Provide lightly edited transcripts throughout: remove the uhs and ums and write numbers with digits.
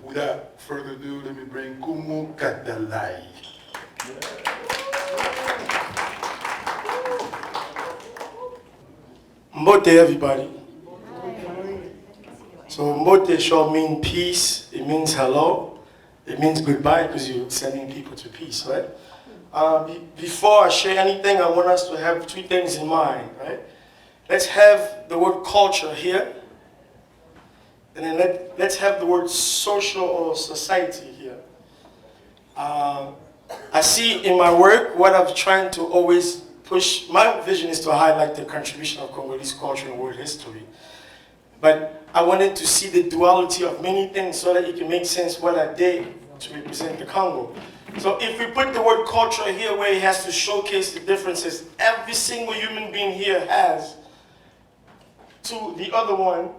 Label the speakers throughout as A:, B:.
A: Without further ado, let me bring Congo Kitoko. Mbote, everybody. So Mbote shall mean peace. It means hello. It means goodbye because you're sending people to peace, right? Before I share anything, I want us to have two things in mind, right? Let's have the word culture here. And then let's have the word social or society here. I see in my work what I'm trying to always push. My vision is to highlight the contribution of Congolese culture and world history. But I wanted to see the duality of many things so that it can make sense what I did to represent the Congo. So if we put the word culture here where it has to showcase the differences every single human being here has to the other one,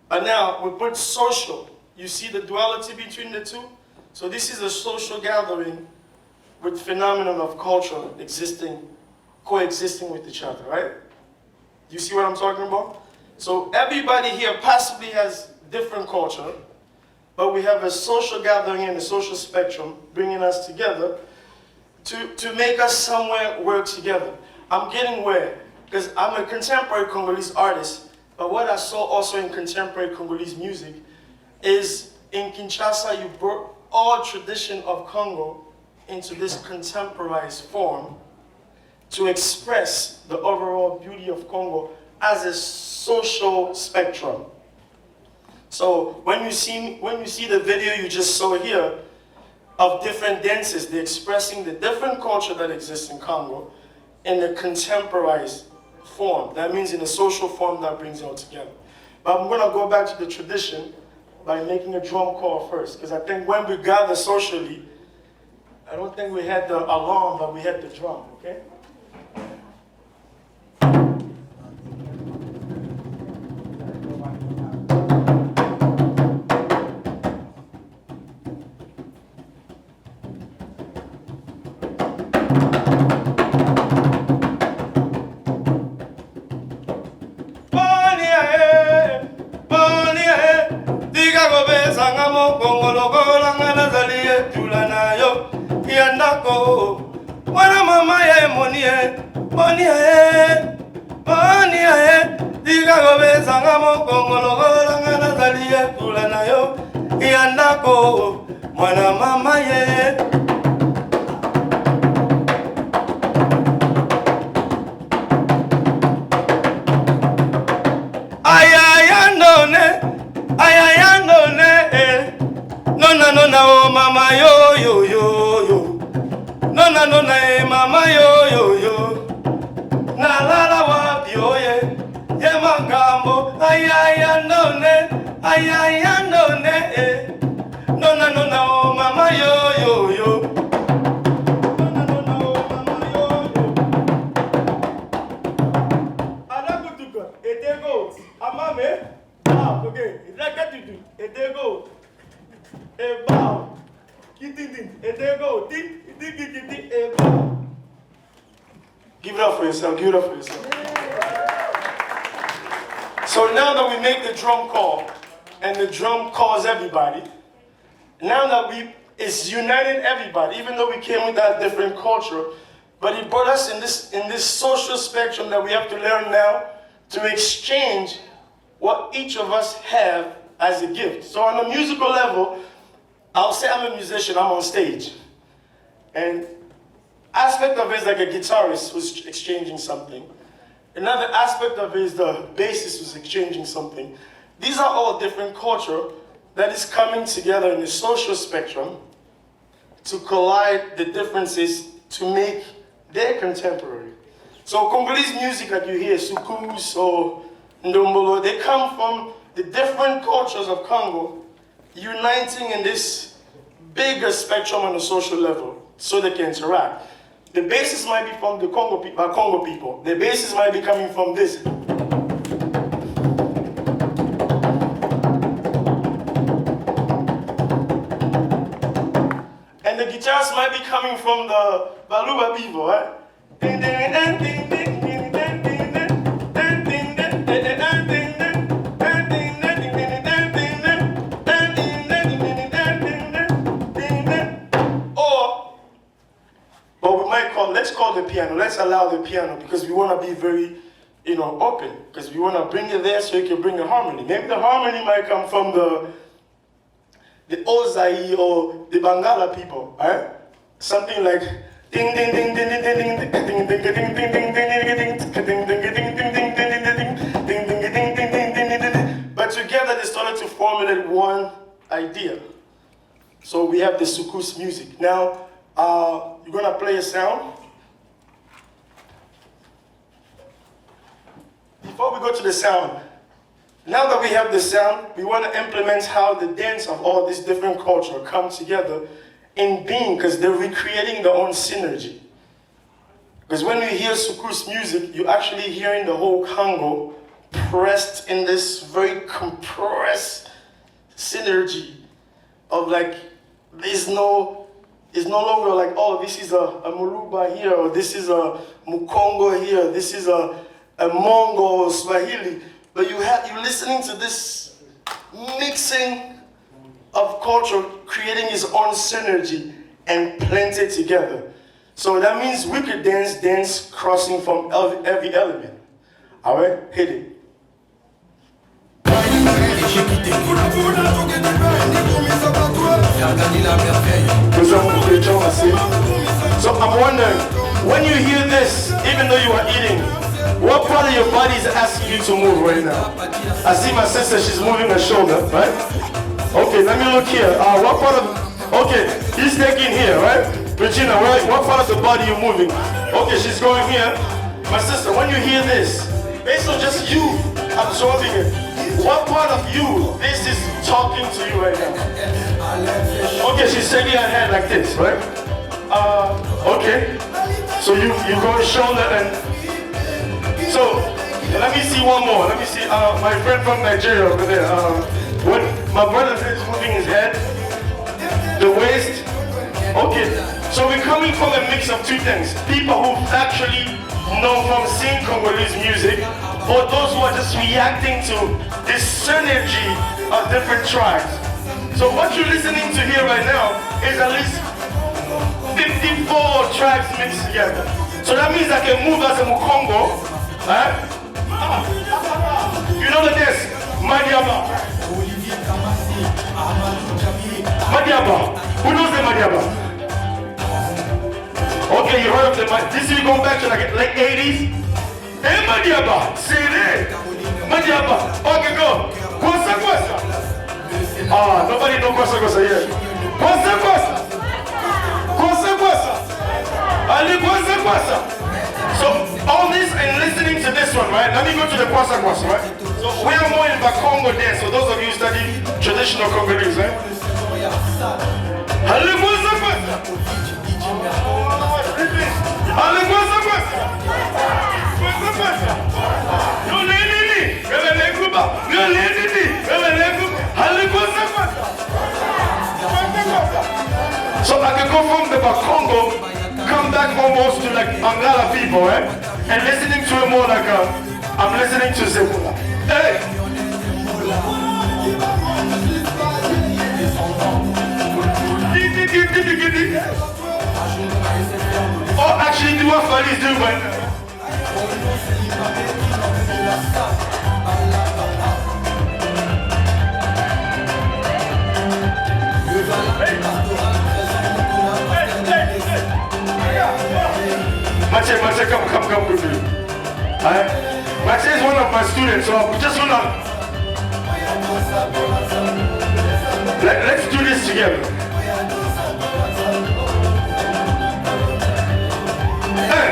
A: but now we put social. You see the duality between the two? So this is a social gathering with phenomenon of culture coexisting with each other, right? You see what I'm talking about? So everybody here possibly has different culture, but we have a social gathering and a social spectrum bringing us together to make us somewhere work together. I'm getting where, because I'm a contemporary Congolese artist, but what I saw also in contemporary Congolese music is in Kinshasa, you brought all tradition of Congo into this contemporized form to express the overall beauty of Congo as a social spectrum. So when you see the video you just saw here of different dances, they're expressing the different culture that exists in Congo in a contemporized form. That means in a social form that brings it all together. But I'm going to go back to the tradition by making a drum call first, because I think when we gather socially, I don't think we had the alarm, but we had the drum, okay? Wana mama ye monie, diga gobe sanga mo kongolo gola ngana zalie tula na yo, yandako, wana mama ye. Nona oh mama yo. Nona mama yo. Na lala wapi oye. Ye mangambo ayayandone. Nona oh mama yo. Nona oh mama yo. Adakutuka etego amame. Ah, okay. Idakatutu etego. E bow. Kitty, etego. E bow. Give it up for yourself. So now that we make the drum call, and the drum calls everybody, now that it's united everybody, even though we came with that different culture, but it brought us in this social spectrum that we have to learn now to exchange what each of us have as a gift. So on a musical level, I'll say I'm a musician, I'm on stage. And aspect of it is like a guitarist who's exchanging something. Another aspect of it is the bassist who's exchanging something. These are all different culture that is coming together in the social spectrum to collide the differences to make their contemporary. So Congolese music that you hear, Sukus or Ndombolo, they come from the different cultures of Congo uniting in this bigger spectrum on a social level so they can interact. The basis might be from the Congo people. The basis might be coming from this. And the guitars might be coming from the Baluba people, right? piano. Let's allow the piano because we want to be very, open. Because we want to bring it there so you can bring the harmony. Maybe the harmony might come from the Ozai or the Bangala people, right? Something like ding ding ding ding ding ding ding ding ding ding ding ding ding ding ding ding. But together they started to formulate one idea. So we have the Sukus music. Now you're gonna play a sound. Before we go to the sound, now that we have the sound, we want to implement how the dance of all these different cultures come together in being, because they're recreating their own synergy. Because when you hear Sukus music, you're actually hearing the whole Congo pressed in this very compressed synergy of like, it's no longer like, oh, this is a Muluba here, or this is a Mukongo here, this is a Mongo or Swahili. But you're listening to this mixing of culture, creating its own synergy and blend it together. So that means we could dance crossing from every element. All right, hit it. So I'm wondering, when you hear this, even though you are eating, what part of your body is asking you to move right now? I see my sister, she's moving her shoulder, right? Okay, let me look here. What part of, okay, he's taking here, right? Regina, right? What part of the body you moving? Okay, she's going here. My sister, when you hear this, based on just you absorbing it, what part of you this is talking to you right now? Okay, she's shaking her head like this, right? Okay. So you go shoulder and, so let me see one more. Let me see, my friend from Nigeria over there. When my brother is moving his head, the waist. Okay, so we're coming from a mix of two things. People who actually know from seeing Congolese music, or those who are just reacting to this synergy of different tribes. So what you're listening to here right now is at least 54 tribes mixed together. So that means I can move as a Mukongo. Right? You know the dance? Madiaba. Madiaba. Who knows the Madiaba? Okay, you heard of the Madiaba. This is going back to like late 80s. Hey, Madiaba. Say it. Madiaba. Okay, go. Kwasa kwasa. Nobody knows kwasa kwasa yet. Kwasa kwasa. Kwasa kwasa. Ali kwasa kwasa. So all this and listening to this one, right? Let me go to the kwasa kwasa, right? So we are more in Bakongo dance. So those of you who study traditional Congolese, right? Ali kwasa kwasa. Ali kwasa kwasa. Kwasa kwasa. No lady, revele kuba. No lady, revele kuba. Ali kwasa kwasa. Kwasa kwasa. So I can go from the Bakongo, come back almost to like Bangala people, right? And listening to it more like I'm listening to Zebula. Hey! Or actually do what Fali is doing right now. Mache, come quickly. Mache is one of my students, so I'm just gonna let's do this together. Hey.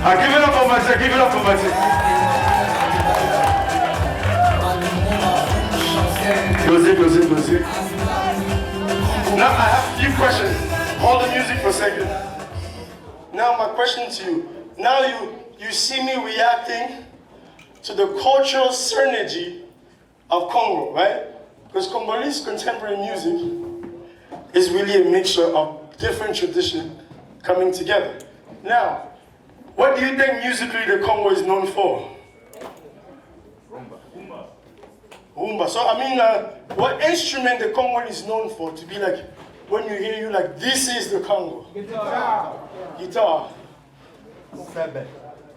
A: Give it up for Mathieu, give it up for Mathieu. Close it. Now I have a few questions. Hold the music for a second. Now my question to you. Now you see me reacting to the cultural synergy of Congo, right? Because Congolese contemporary music is really a mixture of different traditions coming together. Now, what do you think musically the Congo is known for? Rumba. So I mean, what instrument the Congo is known for to be like, when you hear you like, this is the Congo? Guitar.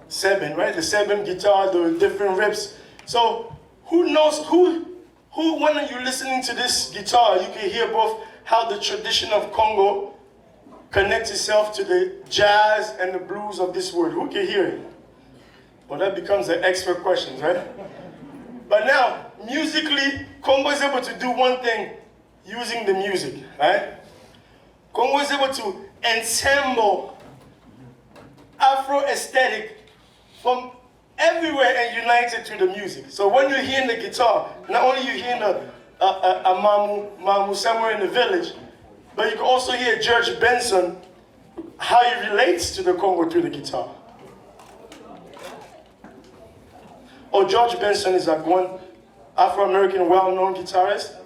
A: Seven, right? The seven guitar, the different rips. So who knows, when you're listening to this guitar, you can hear both how the tradition of Congo connects itself to the jazz and the blues of this world. Who can hear it? Well, that becomes an expert question, right? But now, musically, Congo is able to do one thing using the music, right? Congo is able to ensemble Afro aesthetic from everywhere and unite it to the music. So when you're hearing the guitar, not only you're hearing a mamu somewhere in the village, but you can also hear George Benson, how he relates to the Congo through the guitar. Or George Benson is like one Afro-American well-known guitarist.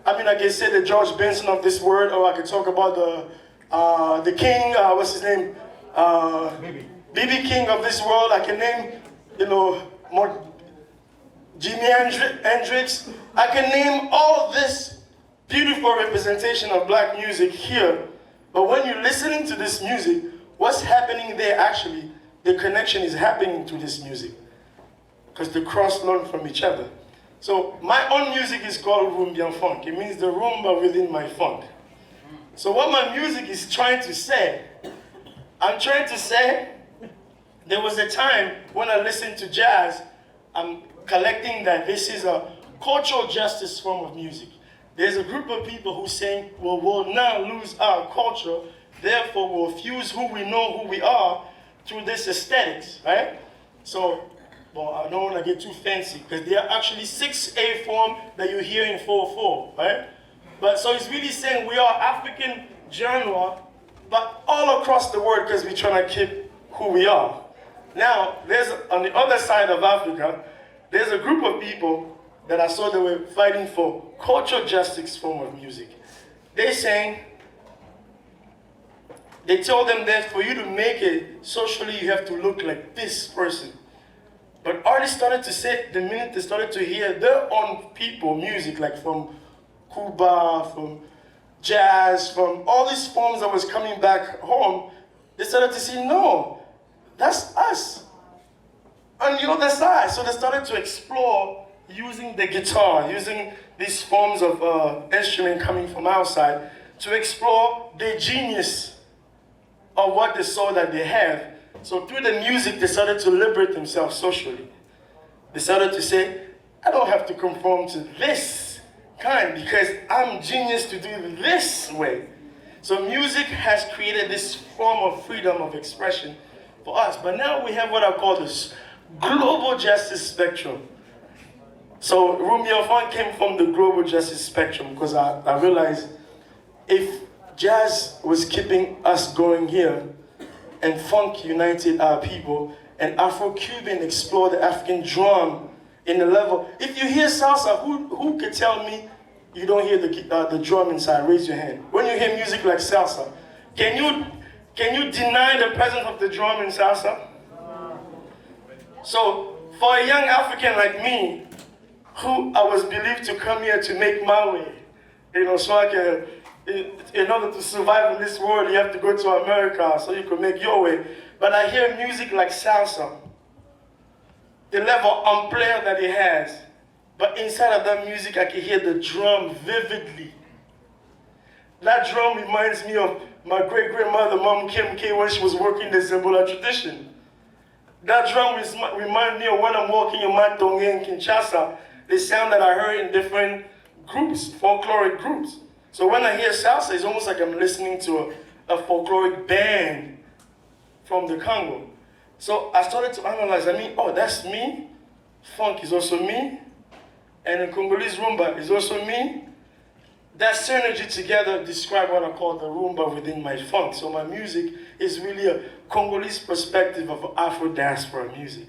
A: I mean, I can say the George Benson of this world, or I could talk about the king, what's his name? BB King of this world. I can name, more Jimi Hendrix. I can name all this beautiful representation of black music here. But when you're listening to this music, what's happening there actually, the connection is happening to this music. Because the cross learn from each other. So my own music is called Rumbian Funk. It means the rumba within my funk. So what my music is trying to say, I'm trying to say, there was a time when I listened to jazz, I'm collecting that this is a cultural justice form of music. There's a group of people who saying, well, we'll not lose our culture, therefore we'll fuse who we know who we are through this aesthetics, right? So, well, I don't want to get too fancy, because there are actually 6A form that you hear in 4/4, right? But so it's really saying we are African genre, but all across the world, because we're trying to keep who we are. Now, on the other side of Africa, there's a group of people that I saw that were fighting for cultural justice form of music. They told them that for you to make it socially, you have to look like this person. But artists started to say, the minute they started to hear their own people music, like from Cuba, from jazz, from all these forms that was coming back home, they started to say, no, that's us on the other side. So they started to explore using the guitar, using these forms of instrument coming from outside to explore the genius of what they saw that they have. So through the music, they started to liberate themselves socially. They started to say, I don't have to conform to this kind because I'm genius to do this way. So music has created this form of freedom of expression for us. But now we have what I call this global justice spectrum. So Rumbian Funk came from the global justice spectrum because I realized if jazz was keeping us going here, and funk united our people, and Afro-Cuban explored the African drum in the level. If you hear salsa, who could tell me you don't hear the drum inside? Raise your hand. When you hear music like salsa, can you deny the presence of the drum in salsa? So for a young African like me, who I was believed to come here to make my way, so I can, in order to survive in this world, you have to go to America so you can make your way. But I hear music like salsa, the level of ampleur that it has. But inside of that music, I can hear the drum vividly. That drum reminds me of my great-grandmother, Mom Kim K, when she was working the Zimbola tradition. That drum reminds me of when I'm walking in Matonge in Kinshasa, the sound that I heard in different groups, folkloric groups. So when I hear salsa, it's almost like I'm listening to a folkloric band from the Congo. So I started to analyze, oh, that's me. Funk is also me. And the Congolese rumba is also me. That synergy together describe what I call the rumba within my funk. So my music is really a Congolese perspective of Afro-diaspora music.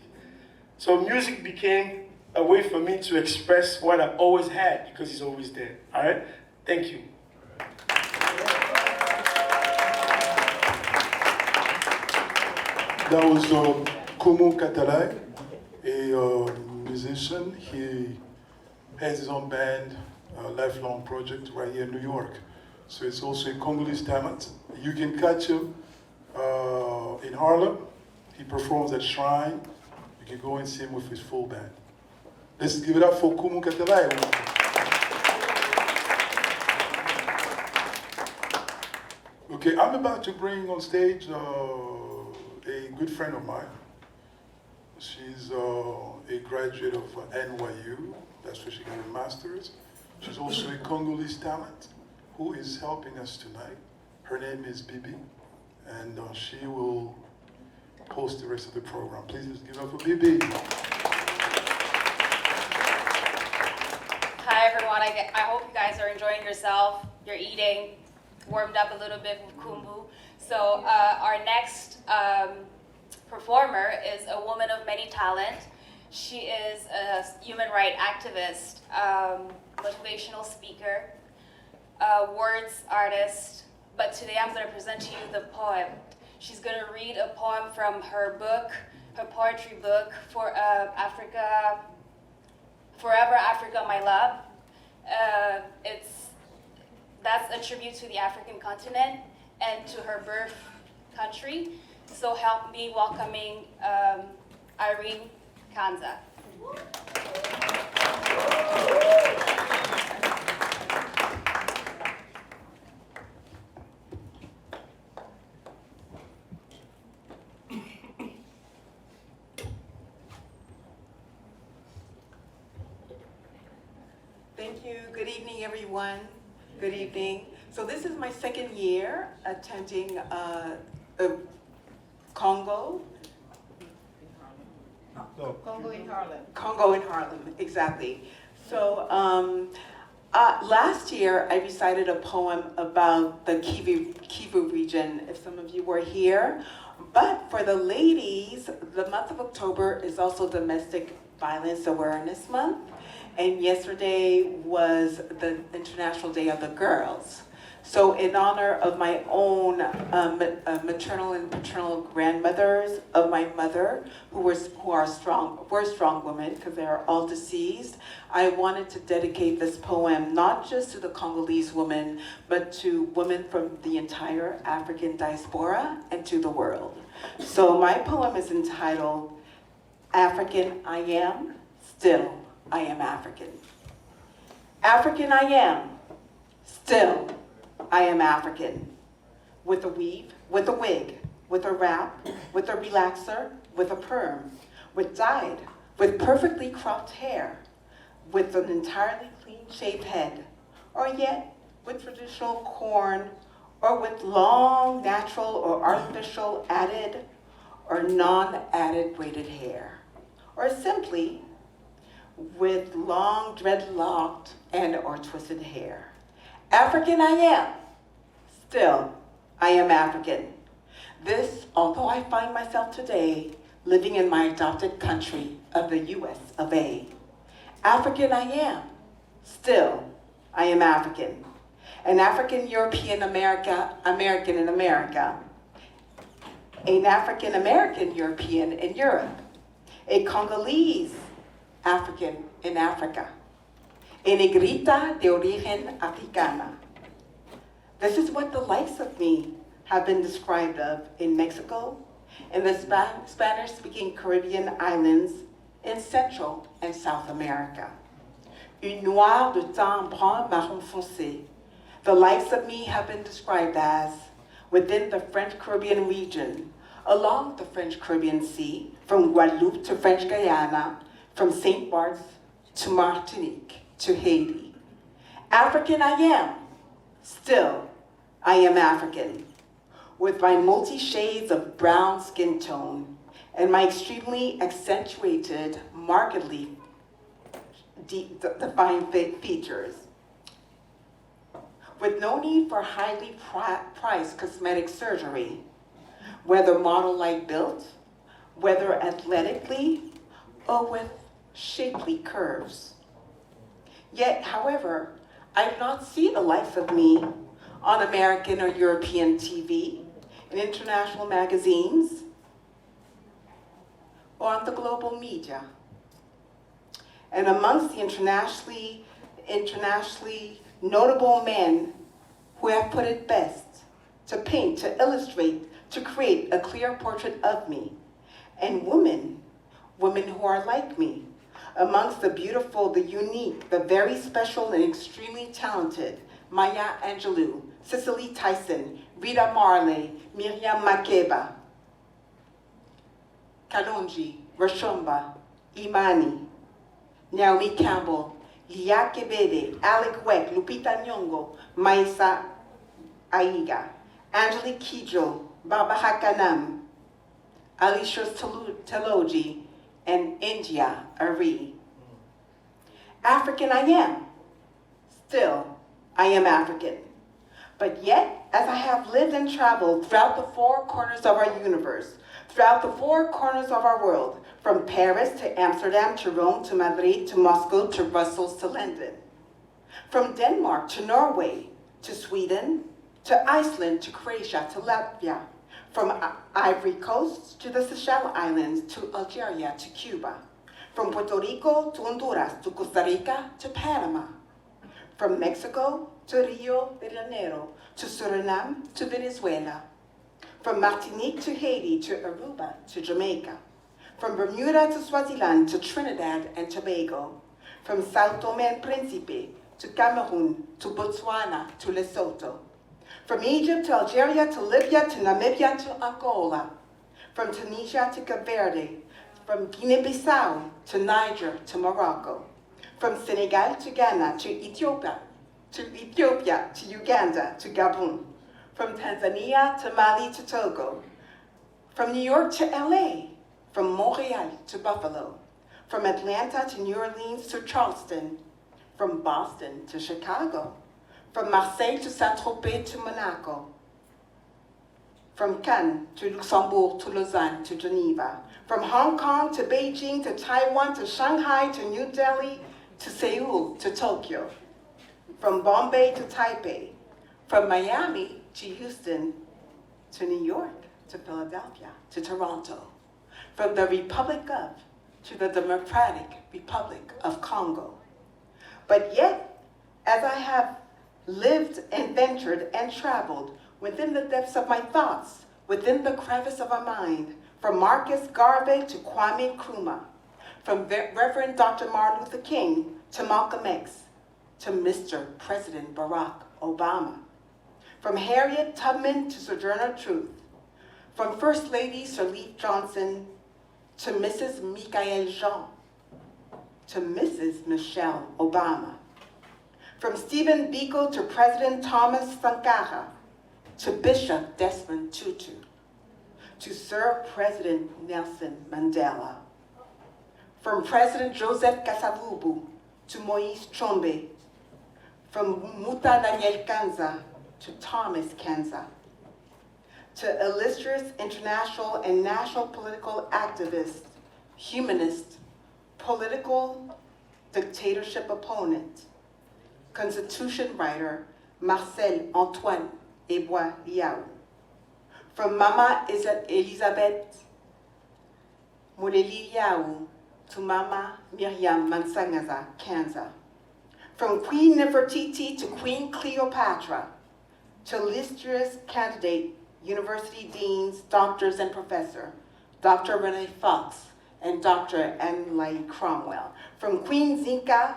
A: So music became a way for me to express what I've always had because it's always there. All right? Thank you.
B: That was Congo Kitoko, a musician. He has his own band, a lifelong project right here in New York. So it's also a Congolese talent. You can catch him in Harlem. He performs at Shrine. You can go and see him with his full band. Let's give it up for Congo Kitoko. Okay, I'm about to bring on stage a good friend of mine. She's a graduate of NYU. That's where she got her master's. She's also a Congolese talent who is helping us tonight. Her name is Bibi, and she will host the rest of the program. Please just give it up for Bibi.
C: Hi everyone, I hope you guys are enjoying yourself. You're eating, warmed up a little bit with kumbu. So our next performer is a woman of many talents. She is a human rights activist, motivational speaker, words artist, but today I'm going to present to you the poem. She's going to read a poem from her book, her poetry book, for Africa, Forever Africa, My Love. That's a tribute to the African continent and to her birth country. So help me welcoming Irene Kanza.
D: Thank you. Good evening, everyone. Good evening. So this is my second year attending Congo.
E: Congo in Harlem.
D: Congo in Harlem, exactly. So last year I recited a poem about the Kivu region, if some of you were here. But for the ladies, the month of October is also Domestic Violence Awareness Month. And yesterday was the International Day of the Girls. So in honor of my own maternal and paternal grandmothers, of my mother, who were strong women, because they are all deceased, I wanted to dedicate this poem not just to the Congolese women, but to women from the entire African diaspora and to the world. So my poem is entitled, African I Am, Still I Am African. African I am, still I am African. With a weave, with a wig, with a wrap, with a relaxer, with a perm, with dyed, with perfectly cropped hair, with an entirely clean-shaved head, or yet with traditional corn, or with long, natural, or artificial added, or non-added braided hair, or simply with long dreadlocked and or twisted hair. African I am, still I am African. This, although I find myself today living in my adopted country of the US of A. African I am, still I am African. An African European American in America. An African American European in Europe. A Congolese African in Africa. A negrita de origen africana. This is what the likes of me have been described of in Mexico, in the Spanish-speaking Caribbean islands, in Central and South America. Une noire de teint brun marron foncé. The likes of me have been described as within the French Caribbean region, along the French Caribbean Sea, from Guadeloupe to French Guyana, from St. Bart's to Martinique to Haiti. African I am, still I am African, with my multi-shades of brown skin tone and my extremely accentuated, markedly defined features. With no need for highly priced cosmetic surgery, whether model-like built, whether athletically, or with shapely curves. Yet, however, I do not see the likes of me on American or European TV, in international magazines, or on the global media. And amongst the internationally notable men who have put it best to paint, to illustrate, to create a clear portrait of me, and women who are like me, amongst the beautiful, the unique, the very special and extremely talented Maya Angelou, Cicely Tyson, Rita Marley, Miriam Makeba, Kalonji, Rashomba, Imani, Naomi Campbell, Lia Kebede, Alec Weck, Lupita Nyong'o, Maisa Aiga, Angelique Kidjo, Baba Hakanam, Alicia Teloji, and India Ari. African I am. Still, I am African. But yet, as I have lived and traveled throughout the four corners of our universe, throughout the four corners of our world, from Paris to Amsterdam to Rome to Madrid to Moscow to Brussels to London, from Denmark to Norway to Sweden to Iceland to Croatia to Latvia, from Ivory Coast to the Seychelles Islands to Algeria to Cuba, from Puerto Rico to Honduras to Costa Rica to Panama, from Mexico to Rio de Janeiro to Suriname to Venezuela, from Martinique to Haiti to Aruba to Jamaica, from Bermuda to Swaziland to Trinidad and Tobago, from Sao Tome and Principe to Cameroon to Botswana to Lesotho, from Egypt to Algeria to Libya to Namibia to Angola, from Tunisia to Cape Verde, from Guinea-Bissau to Niger to Morocco, from Senegal to Ghana to Ethiopia to Uganda to Gabon, from Tanzania to Mali to Togo, from New York to LA, from Montreal to Buffalo, from Atlanta to New Orleans to Charleston, from Boston to Chicago, from Marseille to Saint-Tropez to Monaco, from Cannes to Luxembourg to Lausanne to Geneva, from Hong Kong to Beijing to Taiwan to Shanghai to New Delhi to Seoul to Tokyo, from Bombay to Taipei, from Miami to Houston to New York to Philadelphia to Toronto, from the Republic of to the Democratic Republic of Congo. But yet, as I have lived and ventured and traveled within the depths of my thoughts, within the crevice of my mind, from Marcus Garvey to Kwame Nkrumah, from Reverend Dr. Martin Luther King to Malcolm X, to Mr. President Barack Obama, from Harriet Tubman to Sojourner Truth, from First Lady Sirleaf Johnson to Mrs. Michael Jean, to Mrs. Michelle Obama, from Stephen Biko to President Thomas Sankara, to Bishop Desmond Tutu, to Sir President Nelson Mandela, from President Joseph Kasavubu to Moise Chombe, from Muta Daniel Kanza to Thomas Kanza, to illustrious international and national political activists, humanists, political dictatorship opponent, Constitution writer Marcel Antoine Ebois Liao, from Mama Elizabeth Muleli Liao to Mama Miriam Mansangaza Kanza, from Queen Nefertiti to Queen Cleopatra, to illustrious candidate, university deans, doctors, and professor, Dr. Renee Fox and Dr. Anne-Lai Cromwell, from Queen Nzinga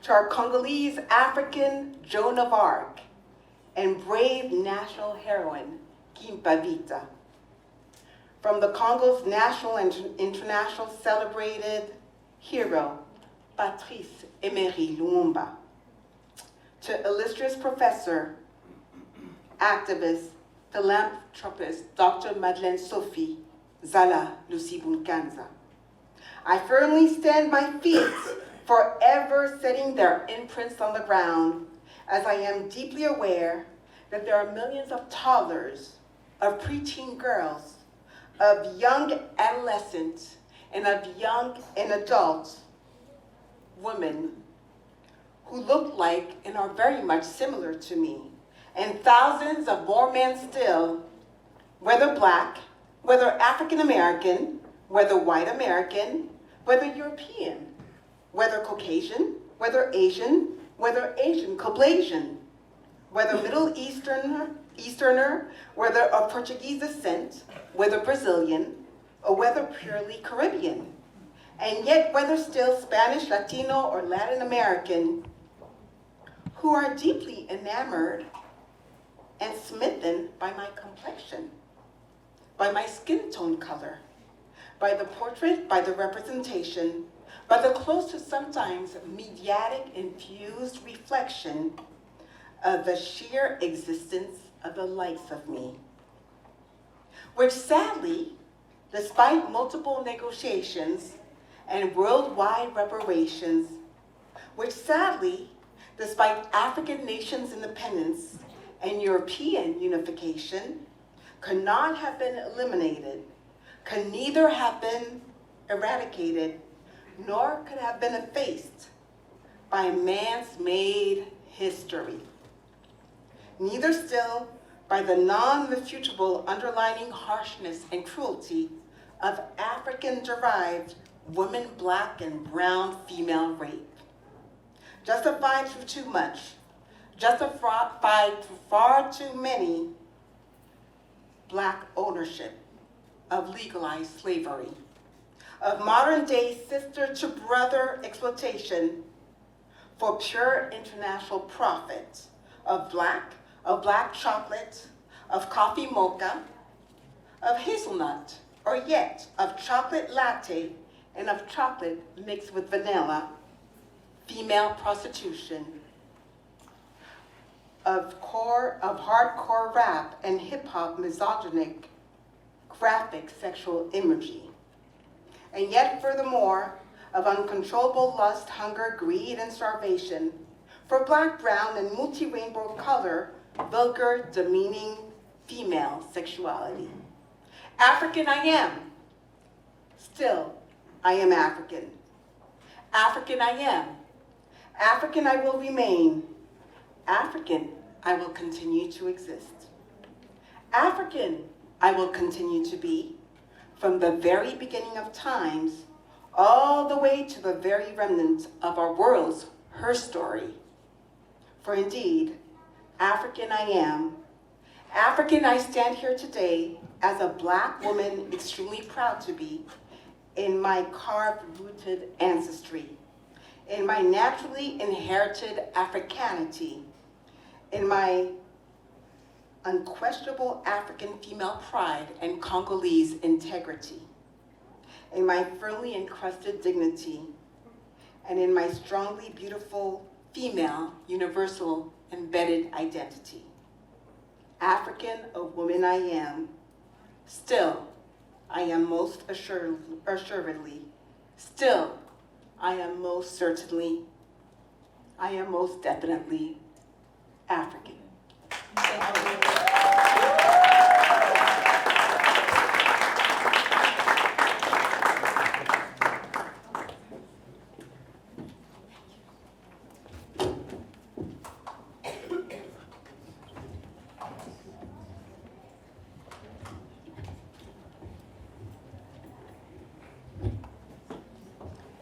D: to our Congolese African Joan of Arc, and brave national heroine, Kimpavita. From the Congo's national and international celebrated hero, Patrice Emery Lumumba, to illustrious professor, activist, philanthropist Dr. Madeleine Sophie Zala Lucy Bunkanza. I firmly stand my feet, forever setting their imprints on the ground, as I am deeply aware that there are millions of toddlers, of preteen girls, of young adolescents, and of young and adult women who look like and are very much similar to me, and thousands of more men still, whether Black, whether African American, whether white American, whether European, whether Caucasian, whether Asian, whether Asian Caucasian, whether Middle Easterner, whether of Portuguese descent, whether Brazilian, or whether purely Caribbean, and yet whether still Spanish, Latino, or Latin American, who are deeply enamored and smitten by my complexion, by my skin tone color, by the portrait, by the representation, by the close to sometimes mediatic-infused reflection of the sheer existence of the likes of me, which sadly, despite multiple negotiations and worldwide reparations, which sadly, despite African nations' independence and European unification, could not have been eliminated, could neither have been eradicated, nor could have been effaced by man's made history. Neither still by the non-refutable underlying harshness and cruelty of African-derived women, Black, and brown female rape. Justified through too much, justified through far too many Black ownership of legalized slavery, of modern-day sister-to-brother exploitation for pure international profit, of black chocolate, of coffee mocha, of hazelnut, or yet of chocolate latte and of chocolate mixed with vanilla, female prostitution, of hardcore rap and hip-hop misogynic graphic sexual imagery. And yet furthermore, of uncontrollable lust, hunger, greed, and starvation for Black, brown, and multi-rainbow color, vulgar, demeaning female sexuality. African I am. Still, I am African. African I am. African I will remain. African I will continue to exist. African I will continue to be from the very beginning of times all the way to the very remnant of our world's her story. For indeed, African I am. African I stand here today as a Black woman extremely proud to be in my carved-rooted ancestry, in my naturally inherited Africanity, in my unquestionable African female pride and Congolese integrity, in my firmly encrusted dignity, and in my strongly beautiful female universal embedded identity. African a woman I am, still I am most assuredly, still I am most certainly, I am most definitely African.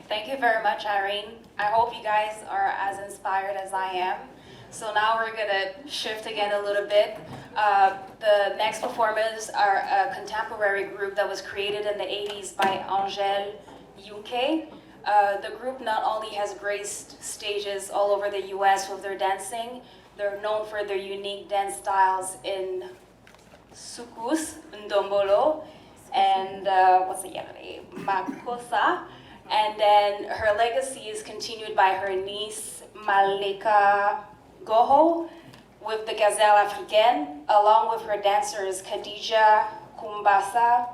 C: Thank you very much, Irene. I hope you guys are as inspired as I am. So now we're gonna shift again a little bit. The next performers are a contemporary group that was created in the 80s by Angèle UK. The group not only has graced stages all over the US with their dancing, they're known for their unique dance styles in Soukous, Ndombolo, and what's the other name? Makossa. And then her legacy is continued by her niece, Malika Goho, with the Gazelle Africaine, along with her dancers Khadija Kumbasa,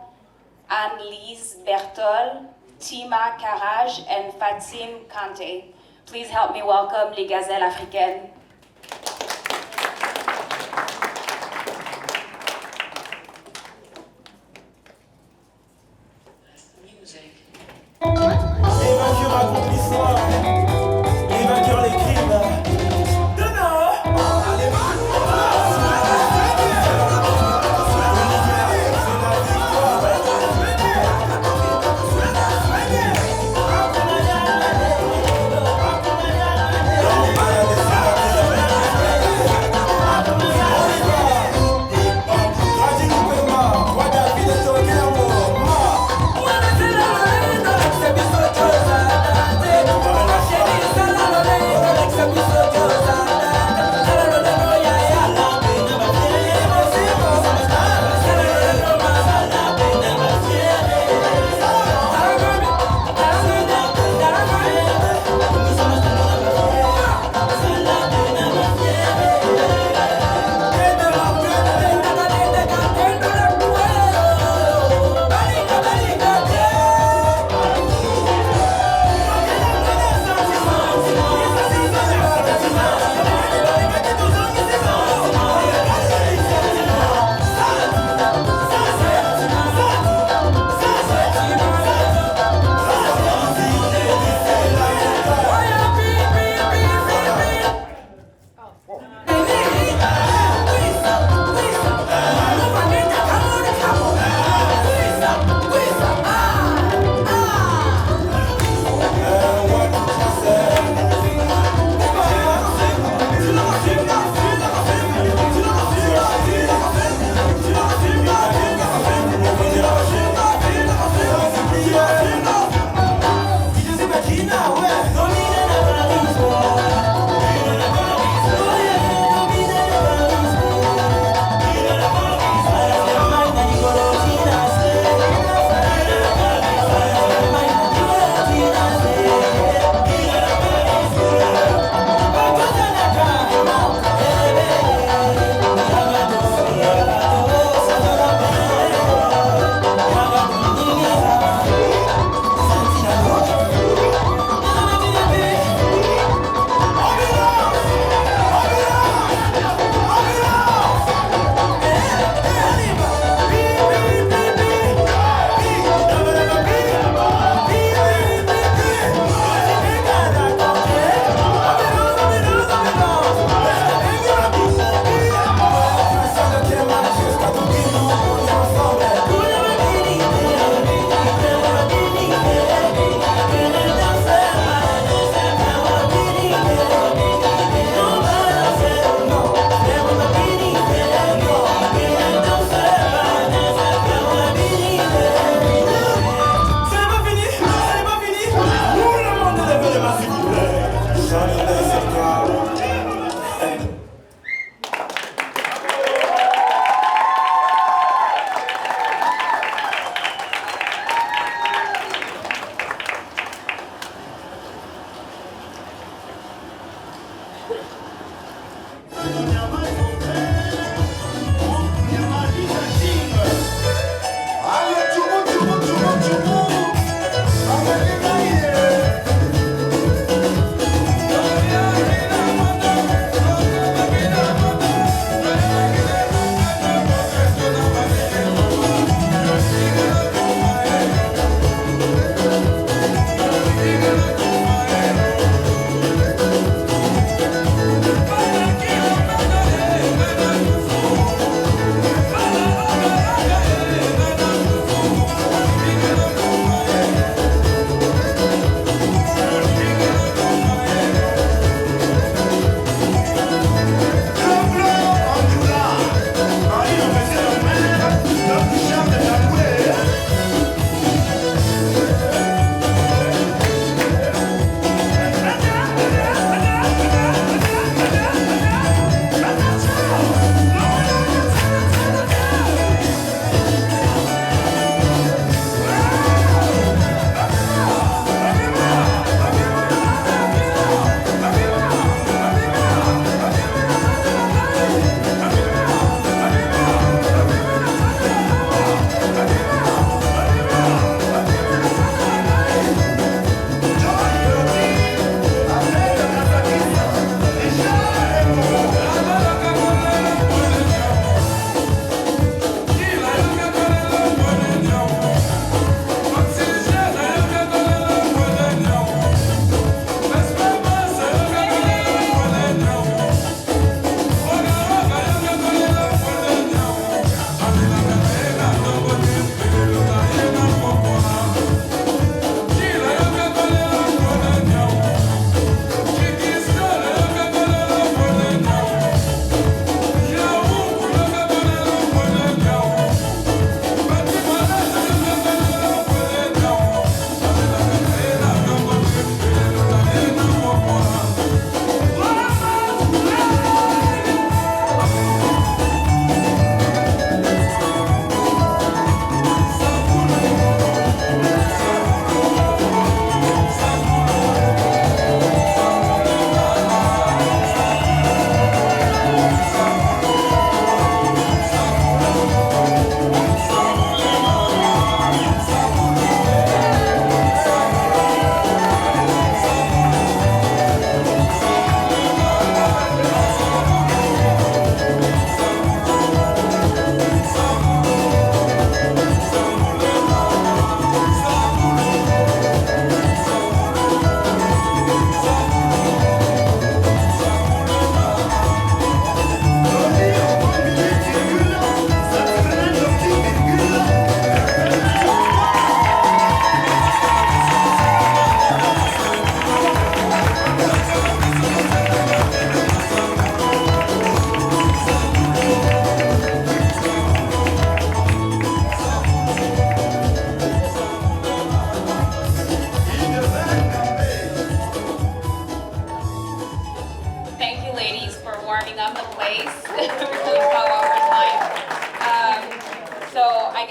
C: Anne-Lise Bertol, Tima Karaj, and Fatim Kante. Please help me welcome les Gazelles Africaines.
E: Les vainqueurs racontent l'histoire, les vainqueurs l'écrivent.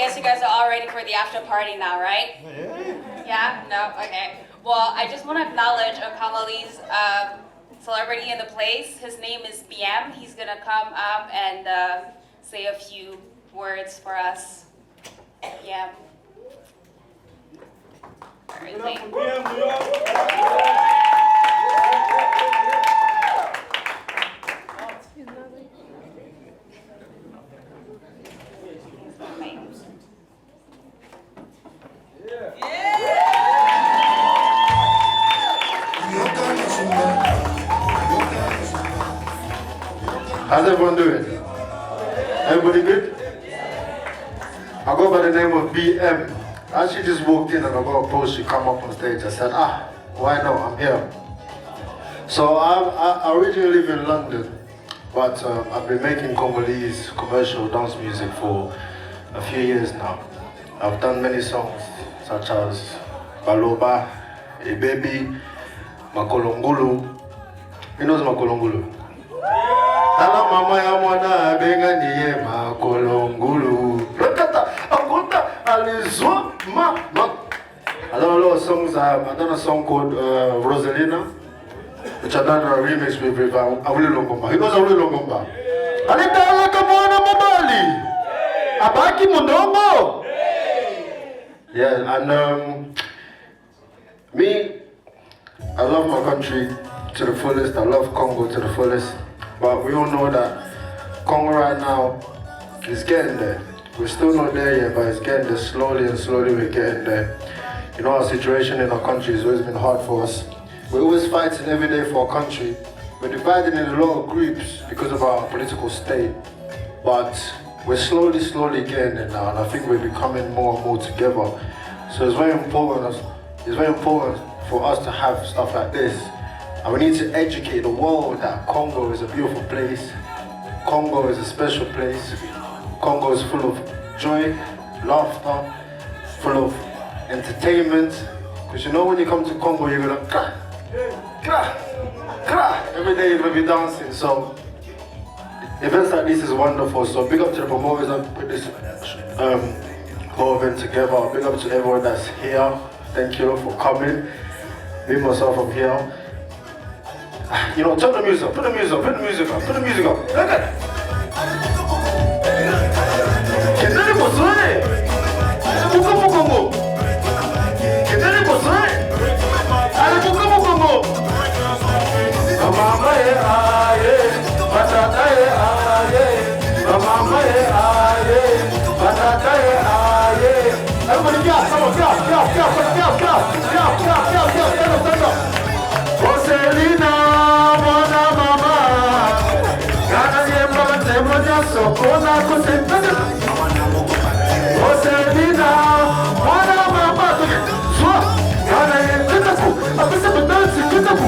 C: guess you guys are all ready for the after party now, right? Yeah? No? Okay. Well, I just want to acknowledge a Congolese celebrity in the place. His name is BM. He's going to come up and say a few words for us. BM. All right, thank you.
F: How's everyone doing? Everybody good? I go by the name of BM. I actually just walked in and I got a post, she come up on stage. I said, why not? I'm here. So I originally live in London, but I've been making Congolese commercial dance music for a few years now. I've done many songs such as Baloba, Baby, Makolongulu. Who knows Makolongulu? Tala mama ya mwana benga niye Makolongulu. Akota alizwa ma. I done a lot of songs. I've done a song called Rosalina, which I done a remix with Awuli Longomba. He knows Awuli Longomba. Alidala kamwana mabali. Abaki mondongo. Yeah, and me, I love my country to the fullest. I love Congo to the fullest. But we all know that Congo right now is getting there. We're still not there yet, but it's getting there slowly and slowly we're getting there. You know, our situation in our country has always been hard for us. We're always fighting every day for our country. We're divided in a lot of groups because of our political state. But we're slowly getting there now, and I think we're becoming more and more together. So it's very important for us to have stuff like this. And we need to educate the world that Congo is a beautiful place. Congo is a special place. Congo is full of joy, laughter, full of entertainment. Because you know when you come to Congo, you're gonna cry. Every day you're gonna be dancing. So events like this is wonderful. So big up to the promoters that put this whole event together. Big up to everyone that's here. Thank you for coming. Me myself, I'm here. You know, turn the music up, put the music up. Look at it. Kendele boswe. Mukomo. Kendele boswe. Ale mukomo. Mama aye, patata aye. Mama aye, patata aye. Everybody go, come on, go. Stand up. Rosalina, mwana mama, kana yemba temboja sokona kusentana. Rosalina, mwana mama, swa, kana yemba ku, apesa bedansi kitabu.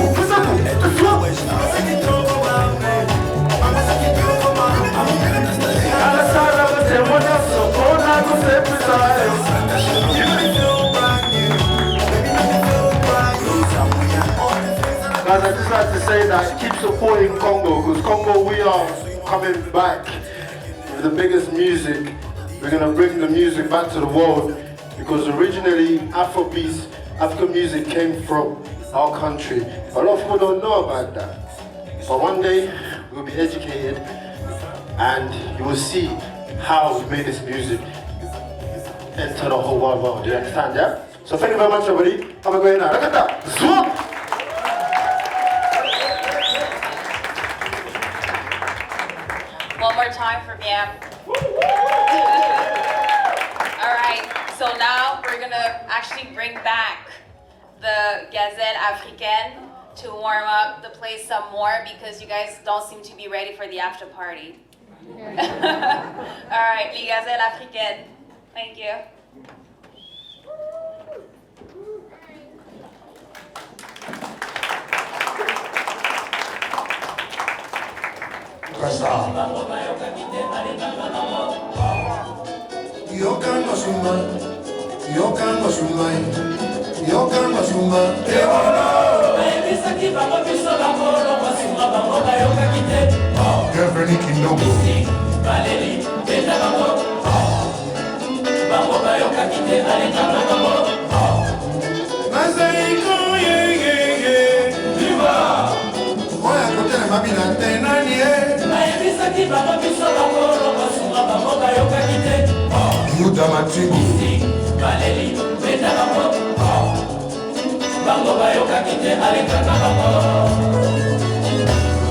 F: Kana sala temboja sokona kusentana. Guys, I just like to say that keep supporting Congo, because Congo, we are coming back with the biggest music. We're going to bring the music back to the world, because originally Afrobeats, African music came from our country. A lot of people don't know about that. But one day, we'll be educated and you will see how we made this music enter the whole wide world. Do you understand, yeah? So thank you very much, everybody. I'm going to go in now. Look at that. Zoom!
C: One more time for BM. All right, so now we're gonna actually bring back the Gazelle Africaine to warm up the place some more because you guys don't seem to be ready for the after party. All right, les Gazelles Africaines. Thank you.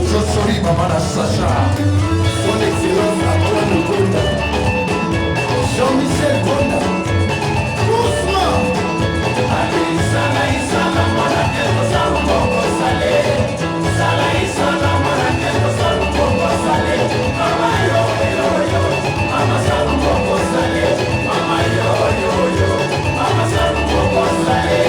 E: Josoli Mamana Sacha, son excellence Antoine Gonda, Jean-Michel Gonda, Ousmane. Allez, Sala Isala, Manakel, Salomon, Salé, Sala Isala, Manakel, Salomon, Salé, Mama yo yo yo, Mama Salomon, Salé, Mama yo yo yo, Mama Salomon, Salé.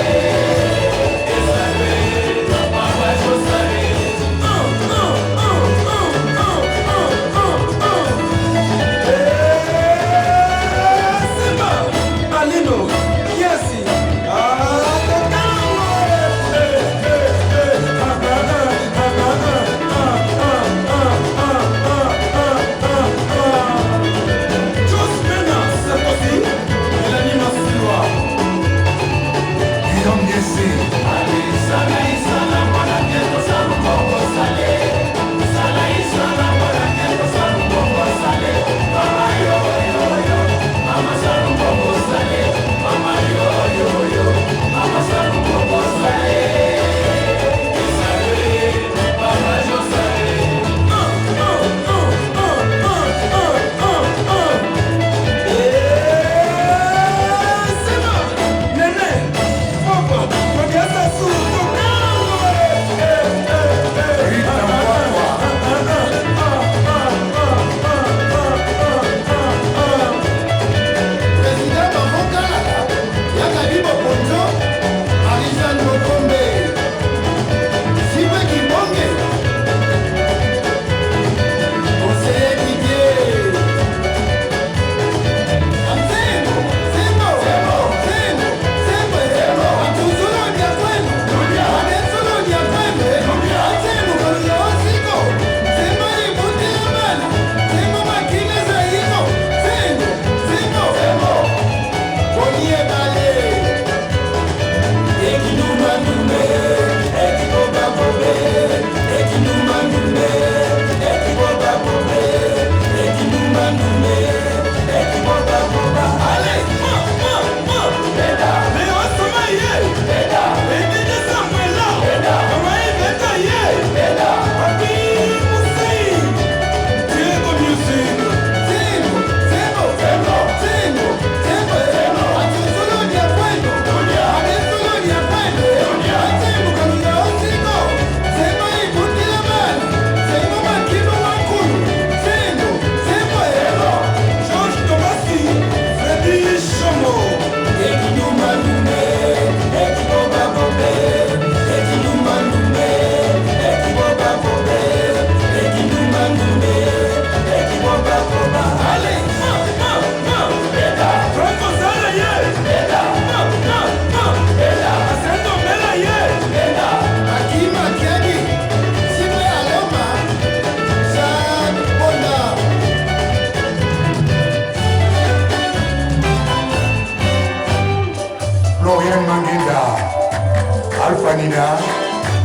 E: Alfanina,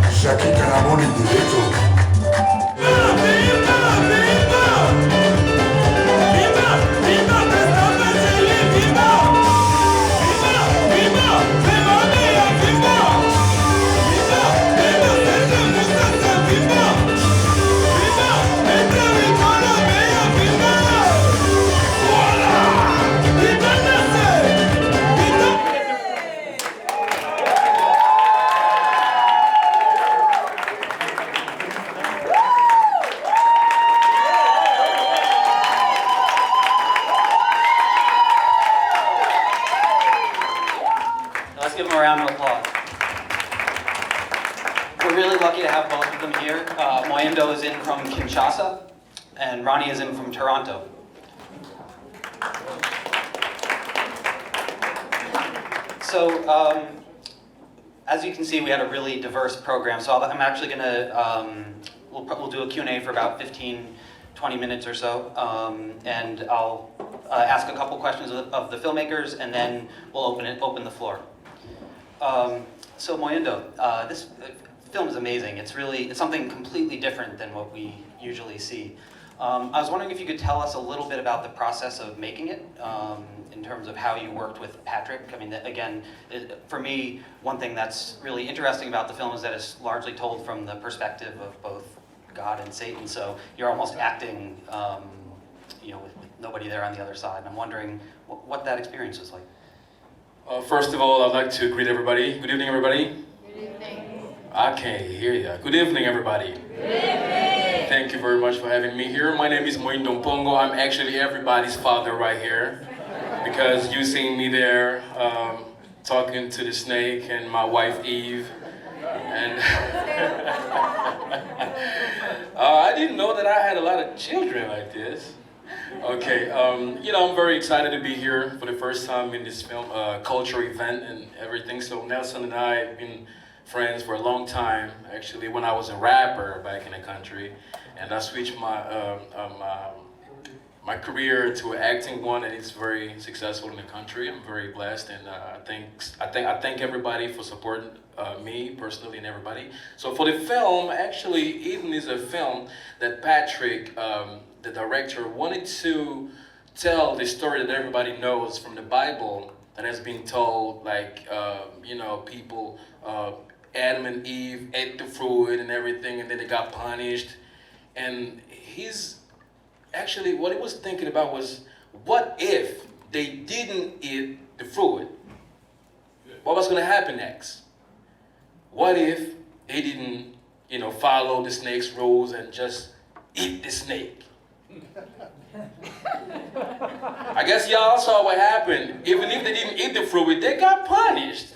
E: Shakika Namoni Direto.
G: Let's give them a round of applause. We're really lucky to have both of them here. Moyendo is in from Kinshasa, and Ronnie is in from Toronto. So, as you can see, we had a really diverse program. So I'm actually going to, we'll do a Q&A for about 15, 20 minutes or so, and I'll ask a couple questions of the filmmakers, and then we'll open the floor. So Moyendo, this film is amazing. It's something completely different than what we usually see. I was wondering if you could tell us a little bit about the process of making it, in terms of how you worked with Patrick. I mean, again, for me, one thing that's really interesting about the film is that it's largely told from the perspective of both God and Satan. So you're almost acting, with nobody there on the other side. And I'm wondering what that experience was like.
H: First of all, I'd like to greet everybody. Good evening, everybody. Good evening. I can't hear you. Good evening, everybody. Good evening. Thank you very much for having me here. My name is Moindo Pongo. I'm actually everybody's father right here, because you seen me there talking to the snake and my wife Eve. And I didn't know that I had a lot of children like this. Okay, I'm very excited to be here for the first time in this film, culture event and everything. So Nelson and I have been friends for a long time, actually, when I was a rapper back in the country. And I switched my career to an acting one, and it's very successful in the country. I'm very blessed, and I thank everybody for supporting me personally and everybody. So for the film, actually, Eden is a film that Patrick, the director, wanted to tell the story that everybody knows from the Bible that has been told, like people, Adam and Eve ate the fruit and everything, and then they got punished. And what he was thinking about was, what if they didn't eat the fruit? What was going to happen next? What if they didn't, follow the snake's rules and just eat the snake? I guess y'all saw what happened. Even if they didn't eat the fruit, they got punished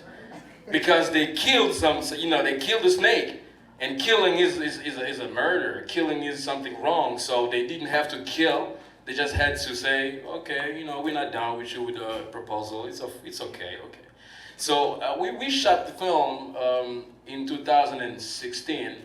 H: because they killed they killed the snake. And killing is a murder. Killing is something wrong. So they didn't have to kill. They just had to say, okay, we're not down with you with the proposal. It's okay. So we shot the film in 2016.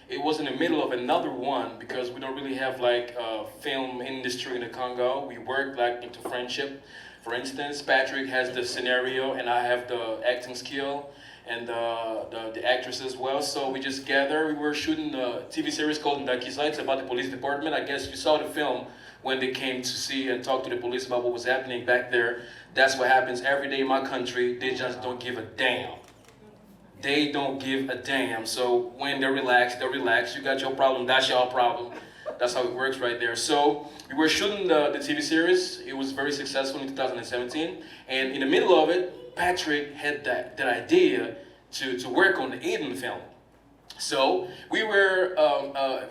H: It was in the middle of another one because we don't really have like a film industry in the Congo. We work like into friendship. For instance, Patrick has the scenario and I have the acting skill and the actress as well. So we just gather. We were shooting a TV series called Ndakisa. It's about the police department. I guess you saw the film when they came to see and talk to the police about what was happening back there. That's what happens every day in my country. They just don't give a damn. They don't give a damn. So when they're relaxed, they're relaxed. You got your problem, that's your problem. That's how it works right there. So we were shooting the TV series. It was very successful in 2017. And in the middle of it, Patrick had that idea to work on the Eden film. So we were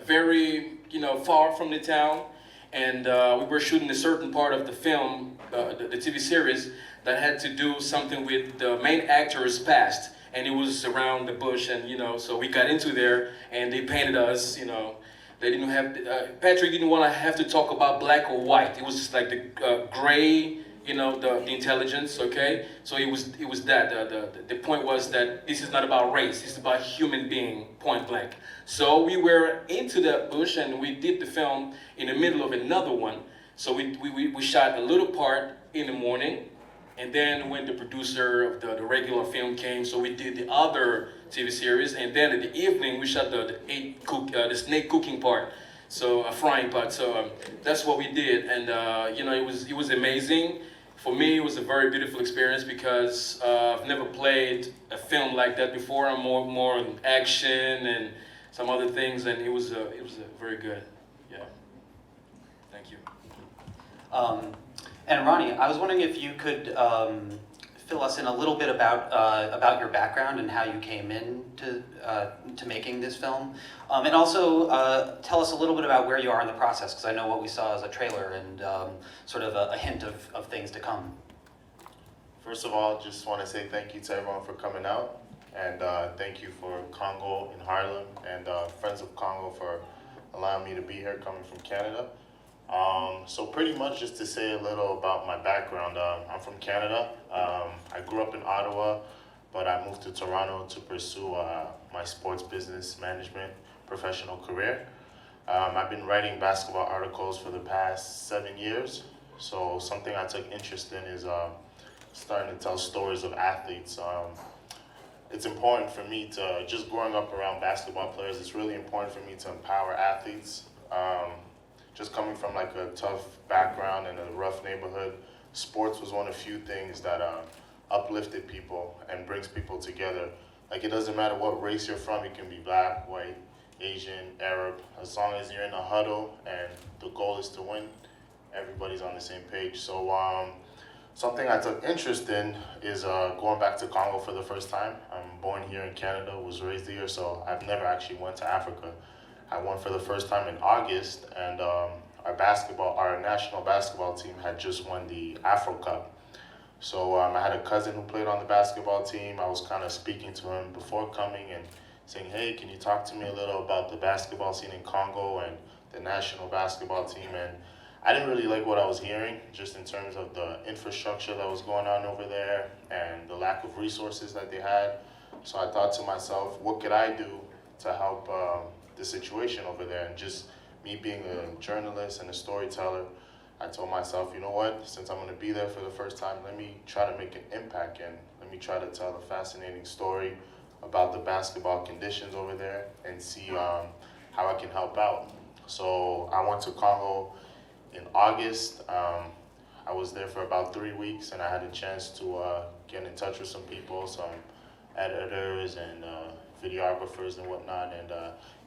H: very far from the town, and we were shooting a certain part of the film, the TV series, that had to do something with the main actor's past, and it was around the bush, and so we got into there, and they painted us, They didn't have Patrick didn't want to have to talk about black or white. It was just like the gray. The intelligence, okay? So it was that, the point was that this is not about race, it's about human being, point blank. So we were into that bush and we did the film in the middle of another one. So we shot a little part in the morning, and then when the producer of the regular film came, so we did the other TV series, and then in the evening we shot the snake cooking part. So a frying part, so that's what we did, and it was amazing. For me, it was a very beautiful experience because I've never played a film like that before. I'm more on action and some other things, and it was very good. Yeah. Thank you.
G: And Ronnie, I was wondering if you could fill us in a little bit about your background and how you came in to making this film, and also tell us a little bit about where you are in the process, because I know what we saw as a trailer and sort of a hint of things to come.
I: First of all, just want to say thank you to everyone for coming out, and thank you for Congo in Harlem and Friends of Congo for allowing me to be here coming from Canada. So pretty much just to say a little about my background, I'm from Canada. I grew up in Ottawa, but I moved to Toronto to pursue my sports business management professional career. I've been writing basketball articles for the past 7 years. So something I took interest in is starting to tell stories of athletes. It's important for me to, just growing up around basketball players, it's really important for me to empower athletes. Just coming from like a tough background in a rough neighborhood, sports was one of the few things that uplifted people and brings people together. Like, it doesn't matter what race you're from, you can be black, white, Asian, Arab, as long as you're in a huddle and the goal is to win, everybody's on the same page. So something I took interest in is going back to Congo for the first time. I'm born here in Canada, was raised here, so I've never actually went to Africa. I went for the first time in August, and our national basketball team had just won the Afro Cup. So I had a cousin who played on the basketball team. I was kind of speaking to him before coming and saying, hey, can you talk to me a little about the basketball scene in Congo and the national basketball team? And I didn't really like what I was hearing, just in terms of the infrastructure that was going on over there and the lack of resources that they had. So I thought to myself, what could I do to help the situation over there? And just me being a journalist and a storyteller, I told myself, you know what, since I'm going to be there for the first time, let me try to make an impact and let me try to tell a fascinating story about the basketball conditions over there and see how I can help out. So I went to Congo in August. I was there for about 3 weeks, and I had a chance to get in touch with some people, some editors and videographers and whatnot. And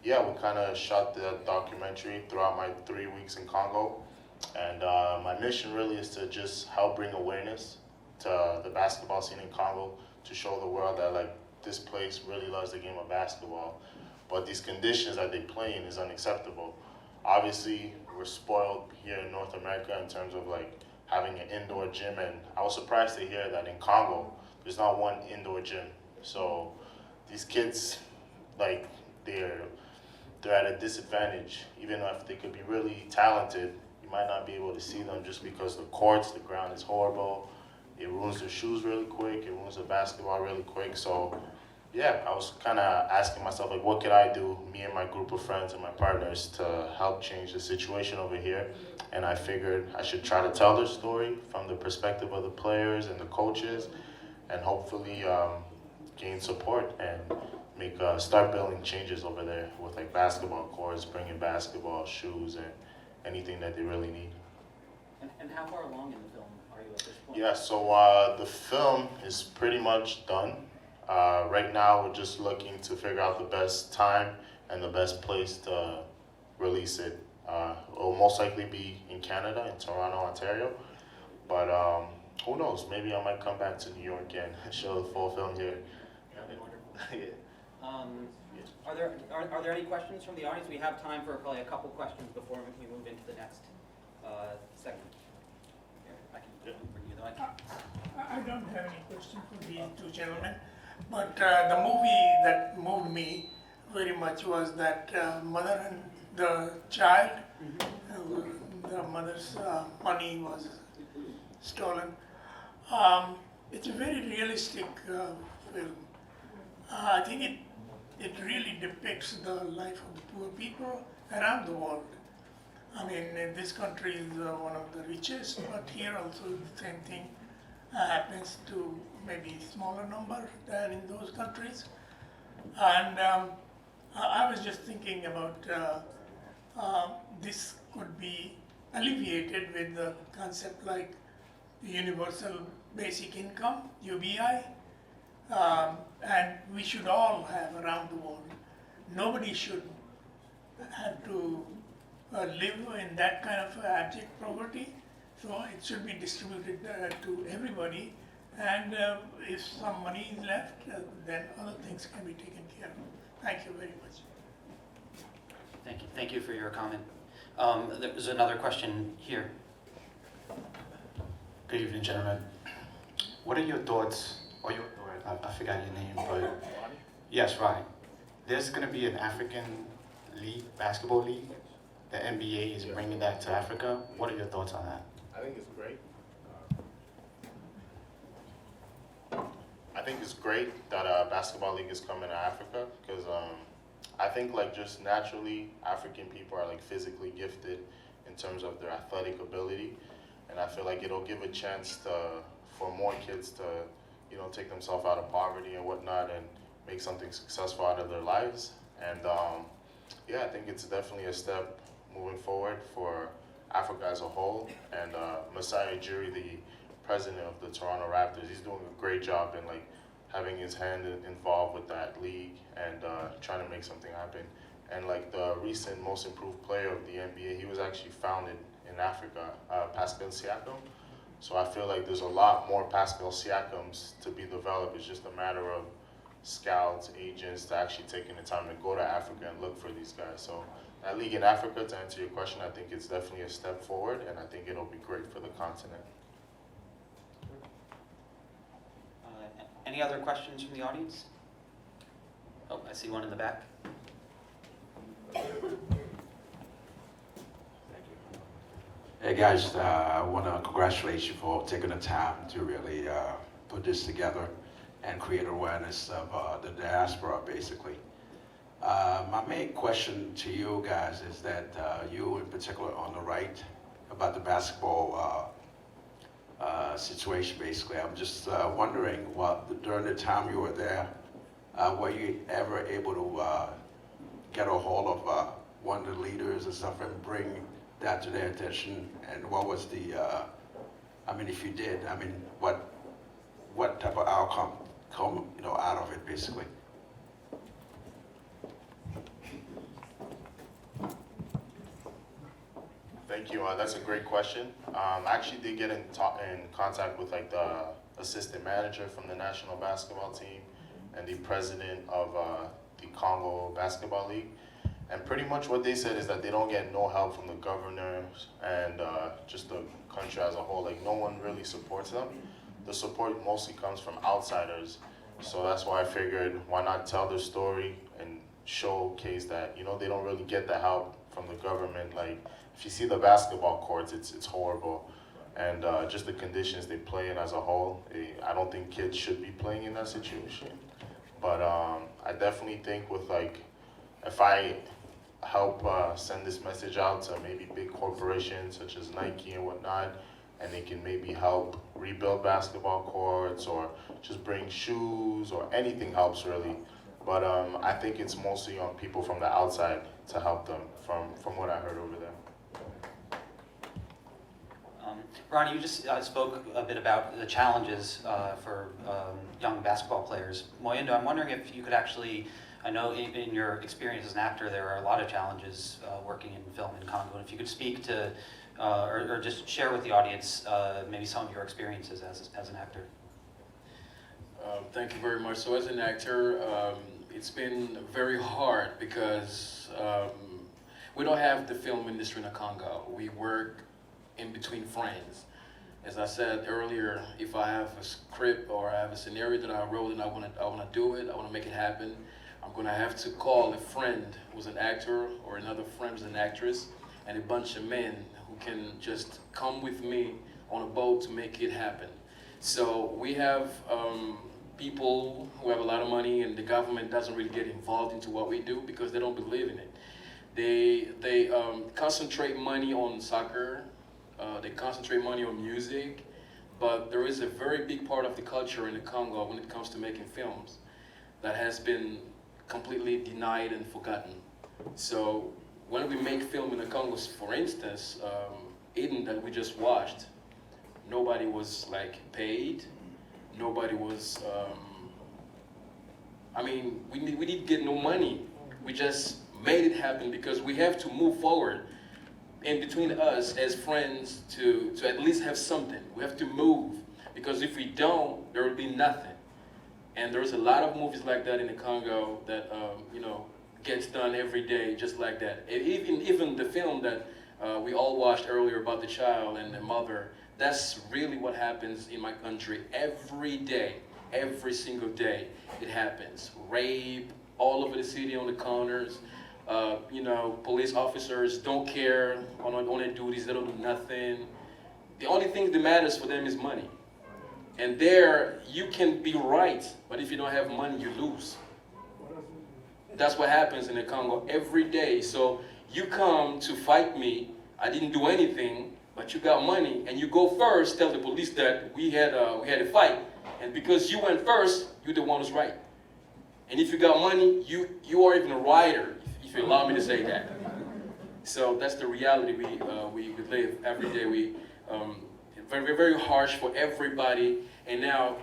I: yeah, we kind of shot the documentary throughout my 3 weeks in Congo. And my mission really is to just help bring awareness to the basketball scene in Congo, to show the world that like this place really loves the game of basketball, but these conditions that they play in is unacceptable. Obviously, we're spoiled here in North America in terms of like having an indoor gym, and I was surprised to hear that in Congo, there's not one indoor gym. So these kids, like, they're at a disadvantage. Even if they could be really talented, you might not be able to see them just because the courts, the ground is horrible. It ruins their shoes really quick, it ruins the basketball really quick. So yeah, I was kind of asking myself, like, what could I do, me and my group of friends and my partners, to help change the situation over here? And I figured I should try to tell their story from the perspective of the players and the coaches, and hopefully gain support and start building changes over there with like basketball courts, bringing basketball, shoes, and anything that they really need.
G: And how far along in the film are you at this point?
I: Yeah, so the film is pretty much done. Right now, we're just looking to figure out the best time and the best place to release it. It will most likely be in Canada, in Toronto, Ontario. But who knows? Maybe I might come back to New York and show the full film here.
G: That'd be wonderful.
I: Yeah.
G: Are there any questions from the audience? We have time for probably a couple questions before we move into the next segment. Here, I can bring you the mic.
J: I don't have any question for these two gentlemen, but the movie that moved me very much was that mother and the child, the mother's money was stolen. It's a very realistic film. I think it really depicts the life of the poor people around the world. I mean, this country is one of the richest, but here also the same thing happens to maybe smaller number than in those countries. And I was just thinking about this could be alleviated with the concept like the universal basic income, UBI, and we should all have around the world. Nobody should have to live in that kind of abject poverty, so it should be distributed to everybody, and if some money is left, then other things can be taken care of. Thank you very much.
G: Thank you for your comment. There's another question here.
K: Good evening, gentlemen. What are your thoughts, I forgot your name, but yes, right. There's going to be an African league, basketball league. The NBA is bringing that to Africa. What are your thoughts on that?
I: I think it's great. I think it's great that a basketball league is coming to Africa, because I think like just naturally African people are like physically gifted in terms of their athletic ability, and I feel like it'll give a chance for more kids to, take themselves out of poverty and whatnot and make something successful out of their lives. And yeah, I think it's definitely a step moving forward for Africa as a whole. And Masai Ujiri, the president of the Toronto Raptors, he's doing a great job in like having his hand involved with that league and trying to make something happen. And like the recent most improved player of the NBA, he was actually founded in Africa, Pascal Siakam. So I feel like there's a lot more Pascal Siakams to be developed. It's just a matter of scouts, agents, to actually taking the time to go to Africa and look for these guys. So that league in Africa, to answer your question, I think it's definitely a step forward, and I think it'll be great for the continent.
G: Any other questions from the audience? Oh, I see one in the back.
L: Hey guys, I want to congratulate you for taking the time to really put this together and create awareness of the diaspora, basically. My main question to you guys is that you in particular on the right about the basketball situation, basically. I'm just wondering, during the time you were there, were you ever able to get a hold of one of the leaders or something, bring that to their attention, and what was the, I mean, if you did, I mean, what type of outcome come, out of it, basically?
I: Thank you. That's a great question. I actually did get in contact with like the assistant manager from the national basketball team and the president of the Congo Basketball League. And pretty much what they said is that they don't get no help from the governors and just the country as a whole. Like no one really supports them. The support mostly comes from outsiders. So that's why I figured why not tell their story and showcase that, they don't really get the help from the government. Like if you see the basketball courts, it's horrible. And just the conditions they play in as a whole, I don't think kids should be playing in that situation. But I definitely think with like, if I help send this message out to maybe big corporations such as Nike and whatnot, and they can maybe help rebuild basketball courts or just bring shoes or anything helps really. But I think it's mostly on people from the outside to help them from what I heard over there.
G: Ronnie, you just spoke a bit about the challenges for young basketball players. Moyendo, I'm wondering if you could actually, I know in your experience as an actor, there are a lot of challenges working in film in Congo. And if you could speak to, or just share with the audience maybe some of your experiences as an actor.
H: Thank you very much. So as an actor, it's been very hard because we don't have the film industry in the Congo. We work in between friends. As I said earlier, if I have a script or I have a scenario that I wrote and I want to do it, I want to make it happen, I'm going to have to call a friend who's an actor or another friend who's an actress and a bunch of men who can just come with me on a boat to make it happen. So we have people who have a lot of money and the government doesn't really get involved into what we do because they don't believe in it. They concentrate money on soccer, they concentrate money on music, but there is a very big part of the culture in the Congo when it comes to making films that has been completely denied and forgotten. So when we make film in the Congo, for instance, Eden that we just watched, nobody was like paid, nobody was, I mean, we didn't get no money. We just made it happen because we have to move forward in between us as friends to at least have something. We have to move because if we don't, there will be nothing. And there's a lot of movies like that in the Congo that gets done every day, just like that. Even the film that we all watched earlier about the child and the mother, that's really what happens in my country every day, every single day. It happens. Rape all over the city on the corners. Police officers don't care on their duties. They don't do nothing. The only thing that matters for them is money. And there, you can be right, but if you don't have money, you lose. That's what happens in the Congo every day. So you come to fight me. I didn't do anything, but but you got money, and you go first, tell the police that we had a fight, and because you went first, you're the one who's right. And if you got money, you are even a rioter, if you allow me to say that. So that's the reality we live every day. We very, very harsh for everybody. And now,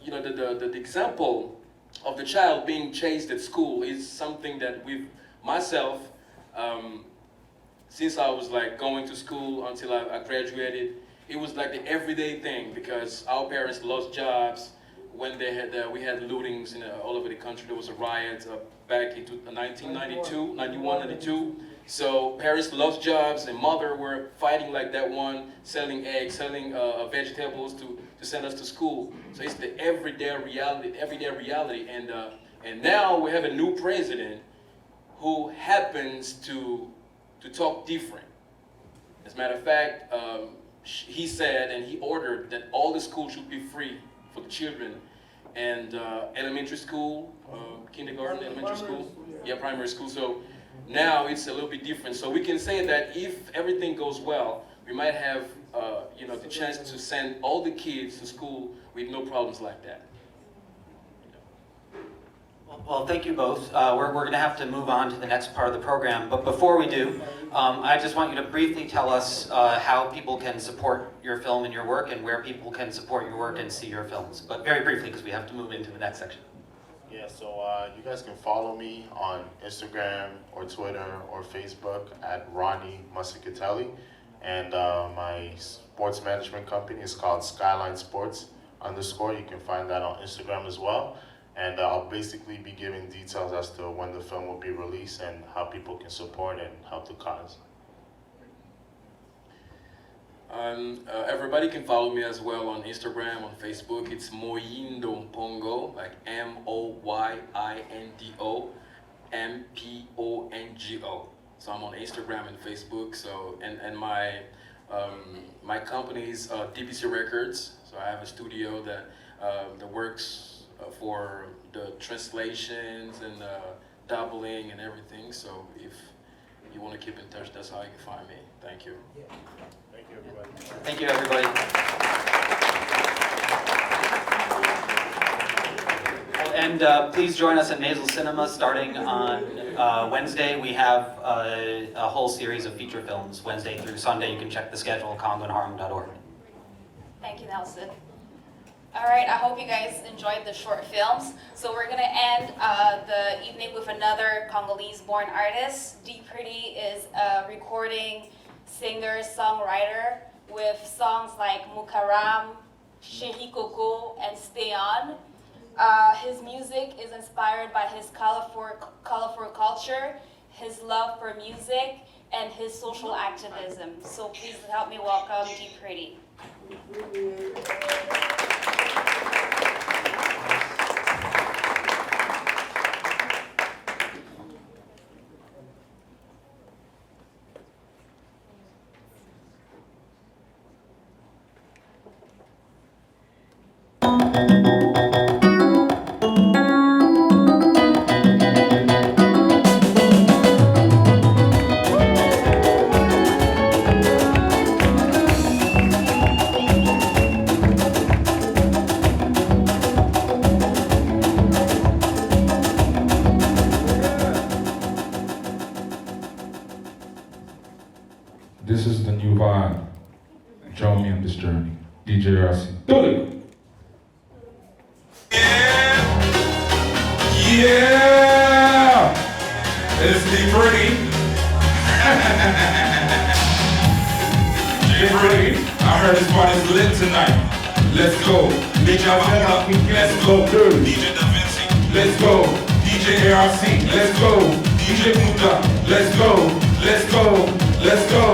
H: you know, the example of the child being chased at school is something that myself, since I was like going to school until I graduated, it was like the everyday thing because our parents lost jobs when they had we had lootings all over the country. There was a riot back in 1992, 91, 92. So parents lost jobs and mother were fighting like that one, selling eggs, selling vegetables to send us to school. So it's the everyday reality. And now we have a new president who happens to talk different. As a matter of fact, he said and he ordered that all the schools should be free for the children, and elementary school, kindergarten, elementary school, yeah, primary school. So now it's a little bit different. So we can say that if everything goes well, we might have you know, the chance to send all the kids to school with no problems like that.
G: Well, thank you both. We're going to have to move on to the next part of the program. But before we do, I just want you to briefly tell us how people can support your film and your work and where people can support your work and see your films. But very briefly, because we have to move into the next section.
I: Yeah, so you guys can follow me on Instagram or Twitter or Facebook at Ronnie Musicatelli. And my sports management company is called Skyline Sports _ You can find that on Instagram as well. And I'll basically be giving details as to when the film will be released and how people can support and help the cause.
H: Everybody can follow me as well on Instagram, on Facebook. It's Moyindo Mpongo, like MOYINDO MPONGO. So I'm on Instagram and Facebook. So and my my company is DBC Records. So I have a studio that works for the translations and doubling and everything. So if you want to keep in touch, that's how you can find me. Thank you.
I: Thank you, everybody.
G: Thank you, everybody. And please join us at Nasal Cinema starting on Wednesday. We have a whole series of feature films, Wednesday through Sunday. You can check the schedule at congoandharlem.org.
C: Thank you, Nelson. All right, I hope you guys enjoyed the short films. So we're gonna end the evening with another Congolese-born artist. D Pretty is a recording singer, songwriter with songs like Mukaram, Chéri Coco, and Stay On. His music is inspired by his colorful culture, his love for music, and his social activism. So please help me welcome D Pretty.
M: This is the new vibe. Join me on this journey. DJ RC. Do it! Yeah! It's D Pretty. D Pretty. I heard this party's lit tonight. Let's go. DJ Vela. Let's go. DJ Da Vinci. Let's go. DJ ARC. Let's go. DJ Muda. Let's go. Let's go. Let's go.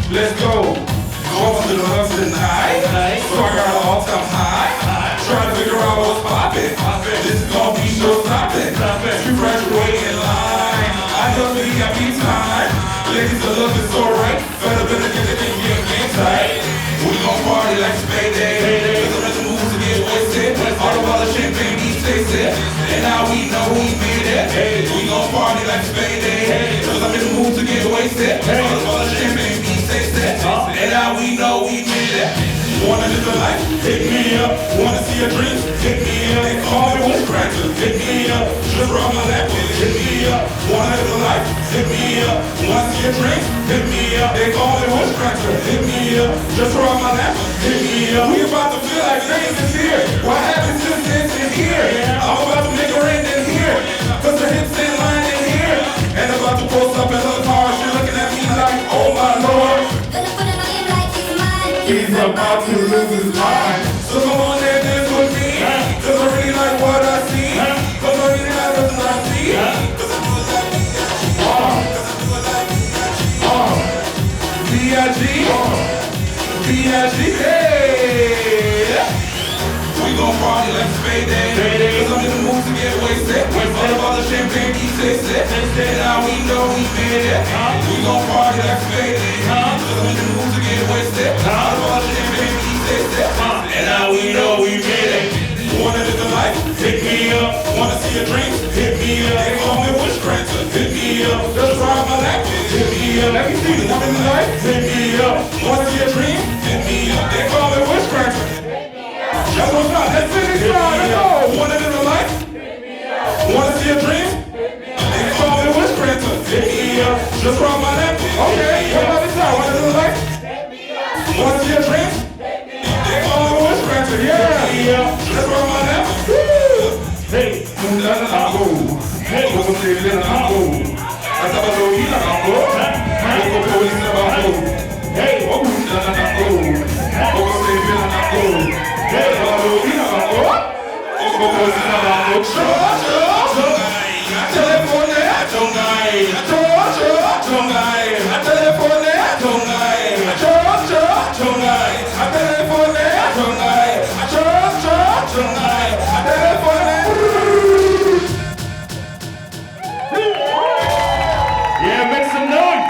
M: Let's go. Go to the club tonight. So I got an all-time high. Trying to figure out what's poppin'. This is gonna be so stoppin'. You graduate in line. I know the VIP time. Ladies, the love is so right. Better get the game tight. We gon' party like it's payday. Cause I'm in the mood to get wasted. All the bottle of champagne we tasted. And now we know we made it. We gon' party like it's payday. Cause I'm in the mood to get wasted. All the bottle of champagne we tasted. And now we know Wanna live the life? Hit me up. Wanna see a dream? Hit me up. They call me witchcracker. Hit me up. Just rub my lap. Hit me up. Wanna live the life? Hit me up. Wanna see a dream? Hit me up. They call me witchcracker. Hit me up. Just rub my lap. Hit me up. We about to feel like things is here. What happens since this is here? I'm about to make a rain in here. Cause the hips in line in here. And about to post up in her car. She looking at me like, oh my lord. He's about to lose his mind. So come on and dance with me. Cause I really like what I see. Cause I really like what I see. Cause I do it like B.I.G. B.I.G. Hey! We gon' party like it's payday. Cause I'm in the mood to get wasted. All about the champagne keep tasted. Now we know we made it. We gon' party like it's payday. Cause I'm in the mood to get wasted. All about the champagne keep tasted. And now we know we made it. Wanna live the life? Hit me up. Wanna see a dream? Hit me up. They call me witchcracker. Hit me up. Just ride my lap. Hit me up. Let me see. Wanna live the life? Hit me up. Wanna see a dream? Hit me up. They call me witchcracker. That's what's up. Let's finish strong. Let's go. Wanna live the life? Wanna see a dream? They call me witchcracker. Hit me up. Just ride my lap. Okay. What about this side? Wanna live the life? Wanna see a dream? They call me witchcracker. Yeah. Just ride my lap. Hey, hey, como se vê na rua. Essa barulhinha na rua. Como polícia na rua. Hey, como se vê na rua. Como se vê na rua. Hey, barulhinha na rua. Como polícia na rua. Telefone, Tongai. Tongai. Telefone, Tongai. Tongai. Telefone, Tongai. Tongai. Telefone. Yeah, make some noise.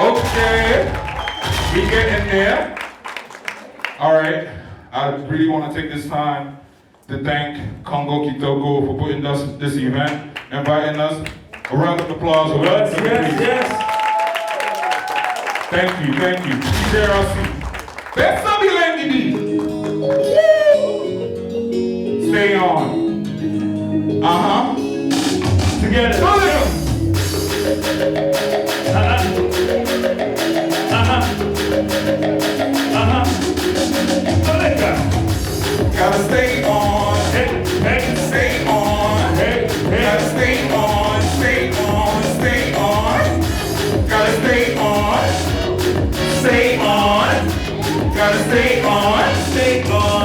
M: Okay, we get in there. All right, I really want to take this time to thank Congo Kitoko for putting this event, inviting us. A round of applause. Yes. Thank you. JRC. That's something like Stay on. Together. Gotta stay on. Stay on. Gotta stay on. Stay on. Gotta stay on. Stay on. Gotta stay on.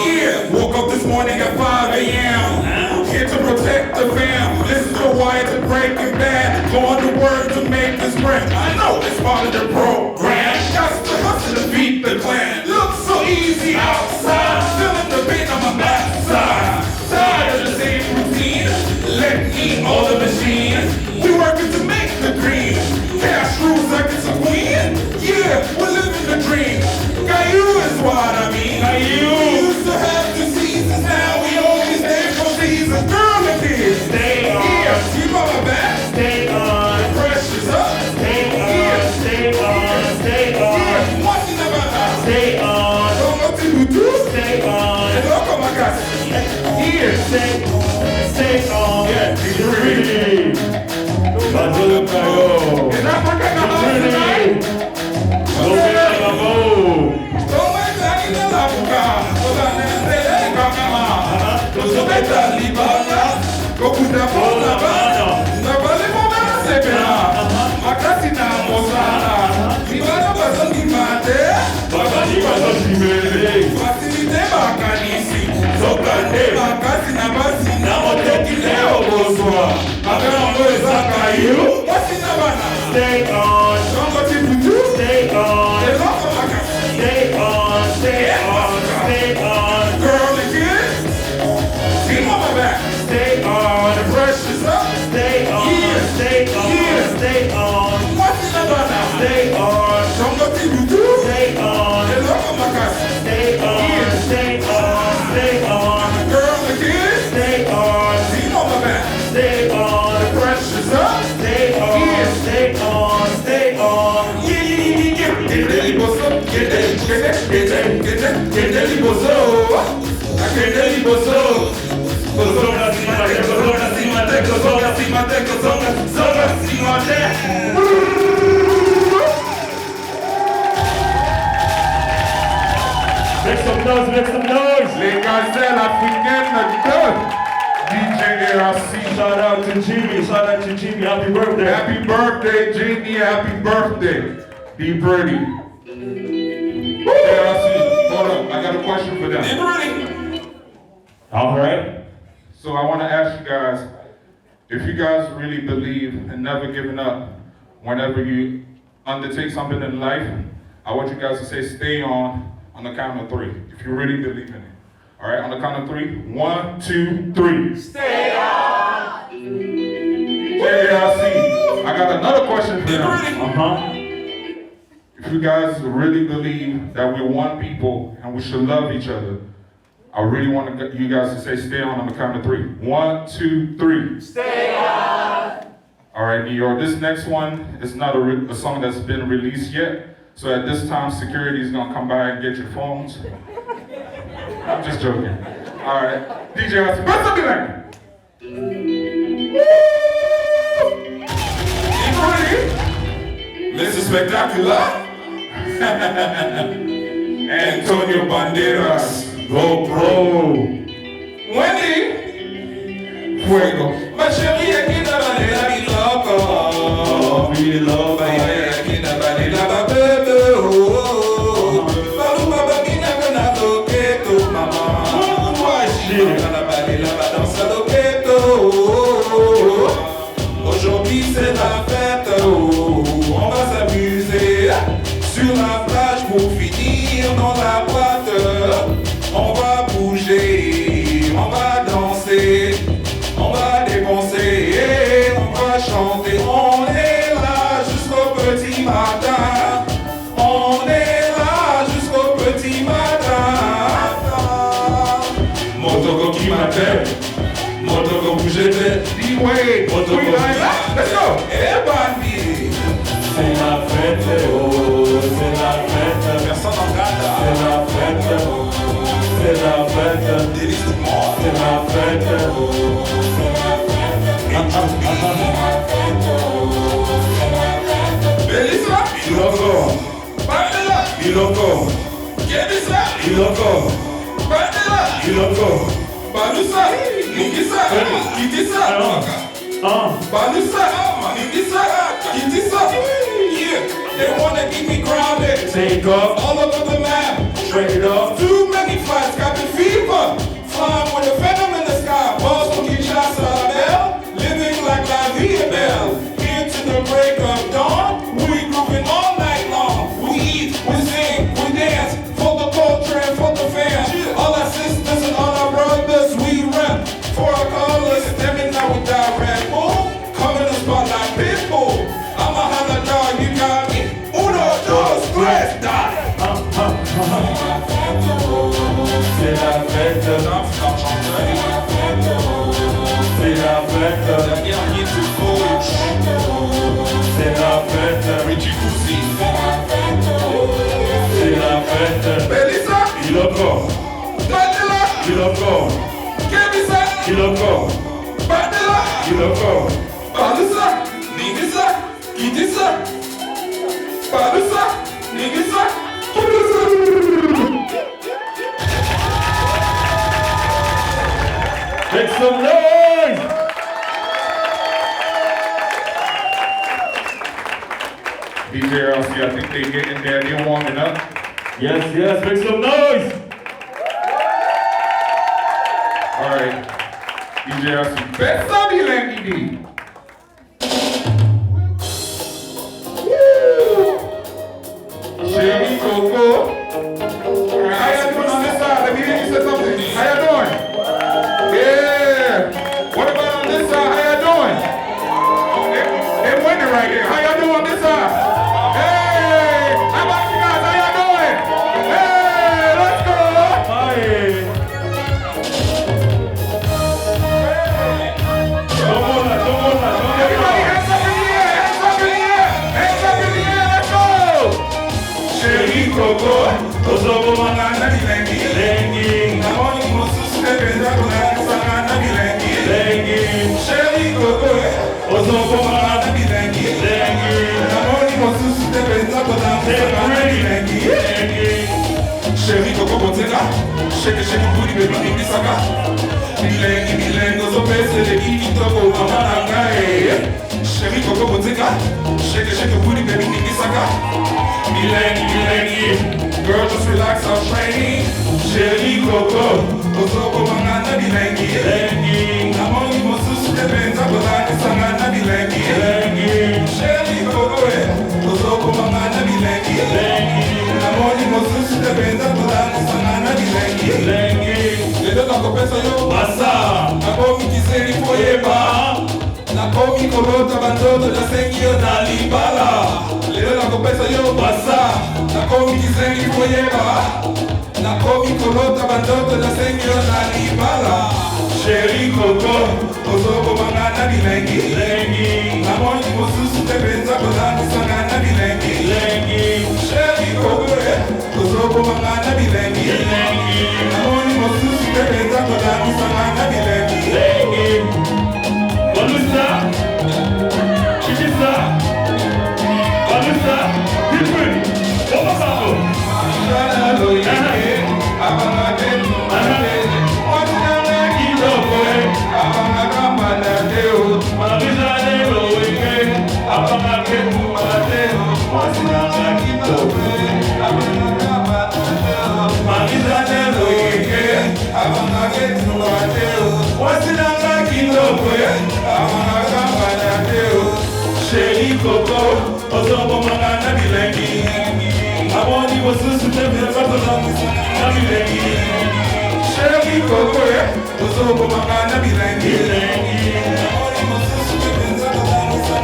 M: Yeah, woke up this morning at 5 a.m. Here to protect the fam. This is the wire to Breaking Bad. Going to work to make this brand. I know it's part of the program. Got to hustle to beat the clan. Looks so easy outside. Feeling the pain on my backside. Tired of the same routine. Let me eat all the machines. We working to make the dream. Cash rules like it's a queen. Yeah, we're living the dream. Caillou is what I mean. We used to have two seasons. Now we only stay for seasons. Girl, look here. Stay on. Yeah, keep on my back. Stay on. The pressure's up. Stay on. Yeah. Stay on. Stay on. Yeah, watching about us. Stay on. Don't know what to do. Stay on. And look at my guys. Here. Stay on. Stay on. Yeah, be ready. Badulukayo. Is that what I'm going to tonight? Stay on. Stay on. Stay on. Stay on. Girl, it is. Kende liboso, akende liboso. Kozonga simate, kozonga simate, kozonga simate, kozonga simate.
N: Make some noise, make some noise.
M: Les gazelles africaines de DJ ARC.
N: Shout out to Jimmy, happy birthday.
M: Happy birthday, Jimmy, happy birthday. Be pretty. ARC, hold up, I got a question for them. Be pretty.
N: All right.
M: So I want to ask you guys, if you guys really believe in never giving up whenever you undertake something in life, I want you guys to say stay on the count of 3, if you really believe in it. All right, on the count of 3. 1, 2, 3. Stay on! JRC, I got another question for you. If you guys really believe that we're one people and we should love each other, I really want you guys to say stay on the count of 3. 1, 2, 3. Stay on! All right, New York, this next one is not a song that's been released yet. So at this time, security is gonna come by and get your phones. I'm just joking. All right, DJ, what's up, like? Mr. Spectacular. Antonio Banderas. GoPro. Wendy. Fuego. Ma chérie, qui n'a pas la vie loco. We love you. Aujourd'hui c'est la fête, on va s'amuser sur la plage pour finir dans la boîte. On va bouger, on va danser, on va dépenser, on va chanter. On est là jusqu'au petit matin. On est là jusqu'au petit matin. Motogo qui m'appelle. Motogo bouger tête. D-Way. Motogo. Let's go. Eh bandi.
N: C'est la fête, oh, c'est la fête.
M: Personne en garde.
N: C'est la fête, oh, c'est la fête.
M: Délice de mort.
N: C'est la fête, oh, c'est la fête.
M: Belisa. Iloko. Bandela. Iloko. Kebisa. Iloko. Bandela. Iloko. Balusa. Ningisa. Kitisa. Balusa. Ningisa. Kitisa. Yeah. They wanna keep me grounded.
N: Take off.
M: All over the map.
N: Straight up.
M: Too many flights, got the fever. Flying with a phantom in the sky. Balls from Kinshasa, la belle. Living like la vie est belle. Here to the break of dawn. We grooving all night long. We eat, we sing, we dance. For the culture and for the fans. All our sisters and all our brothers, we rep. For our colors, stepping out with that Red Bull. Coming the spot like Pitbull. I'm a holla dog, you got me. Uno, dos, tres, die.
N: C'est la fête, c'est la fête, c'est la fête, c'est la fête.
M: Belisa,
N: Iloko,
M: Bandela,
N: Iloko,
M: Kebisa,
N: Iloko,
M: Bandela,
N: Iloko.
M: Balusa, Ningisa, Kitisa, Balusa, Ningisa, Kitisa.
N: Make some noise!
M: DJ LC, I think they getting there, they're warming up.
N: Yes, make some noise!
M: All right, DJ LC, best Lanky D. Sherry Coco. How you doing on this side? Let me hear you say something. How you doing? Yeah. What about on this side? How you doing? Hey, Wendy right here. How you doing on this side? Hey, how about you guys? How you doing? Hey, let's go.
N: Come on,
M: Ozobomana bilengi. Namoni mosusu te penza kolangisa bilengi. Chéri Coco Botenga, shake booty baby ningisaka. Bilengi ozopese le kitoko mama nanga Chéri Coco Botenga, shake booty baby ningisaka. Bilengi, girl just relax our training. Chéri Coco, ozobomana bilengi. Namoni mosusu te penza kolangisa bilengi. Chéri Coco ozobomana bilengi. Namoni mosusu te penza kolangisa bilengi. Lelo nakopesa yo masa, nakomi kiseri foyeba, nakomi kolota bandoto nasengi yo na libala. Lelo nakopesa yo masa, nakomi kiseri foyeba, nakomi kolota bandoto nasengi yo na libala. Chéri Coco, ozobomanga na bilengi. Namoni mosusu te penza kolangisa bilengi. Chéri Coco, ozobomanga na bilengi. Namoni mosusu te penza kolangisa bilengi.
N: Balusa, Chichisa, Balusa, Hilfuni, Omasako.
M: Chéri Coco, ozobomanga na bilengi. Namoni mosusu te penza kolangisa bilengi. Chéri Coco, ozobomanga na bilengi. Namoni mosusu te penza kolangisa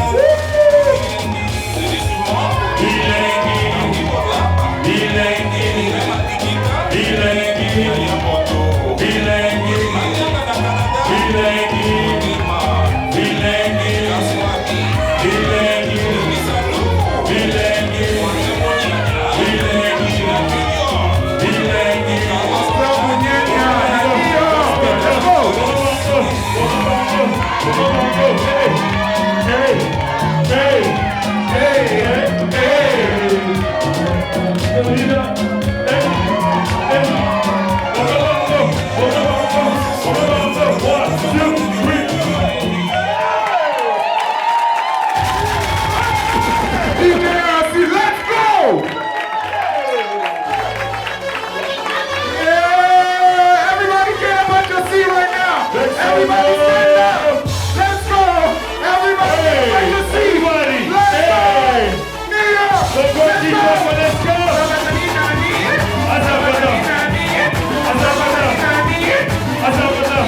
N: Everybody stand up! Let's go! Everybody, take your seat! Let's go! Nia! Let's go! Let's go! Azabada! Azabada! Azabada!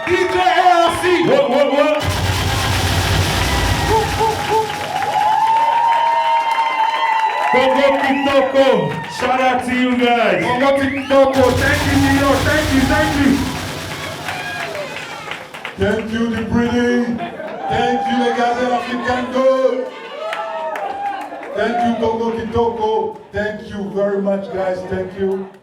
N: DJ ARC! What? Congo Kitoko! Shout out to you guys! Congo Kitoko! Thank you, New York! Thank you!
B: Thank you, the British. Thank you, les gars de l'Africango. Thank you, Congo Kitoko. Thank you very much, guys. Thank you.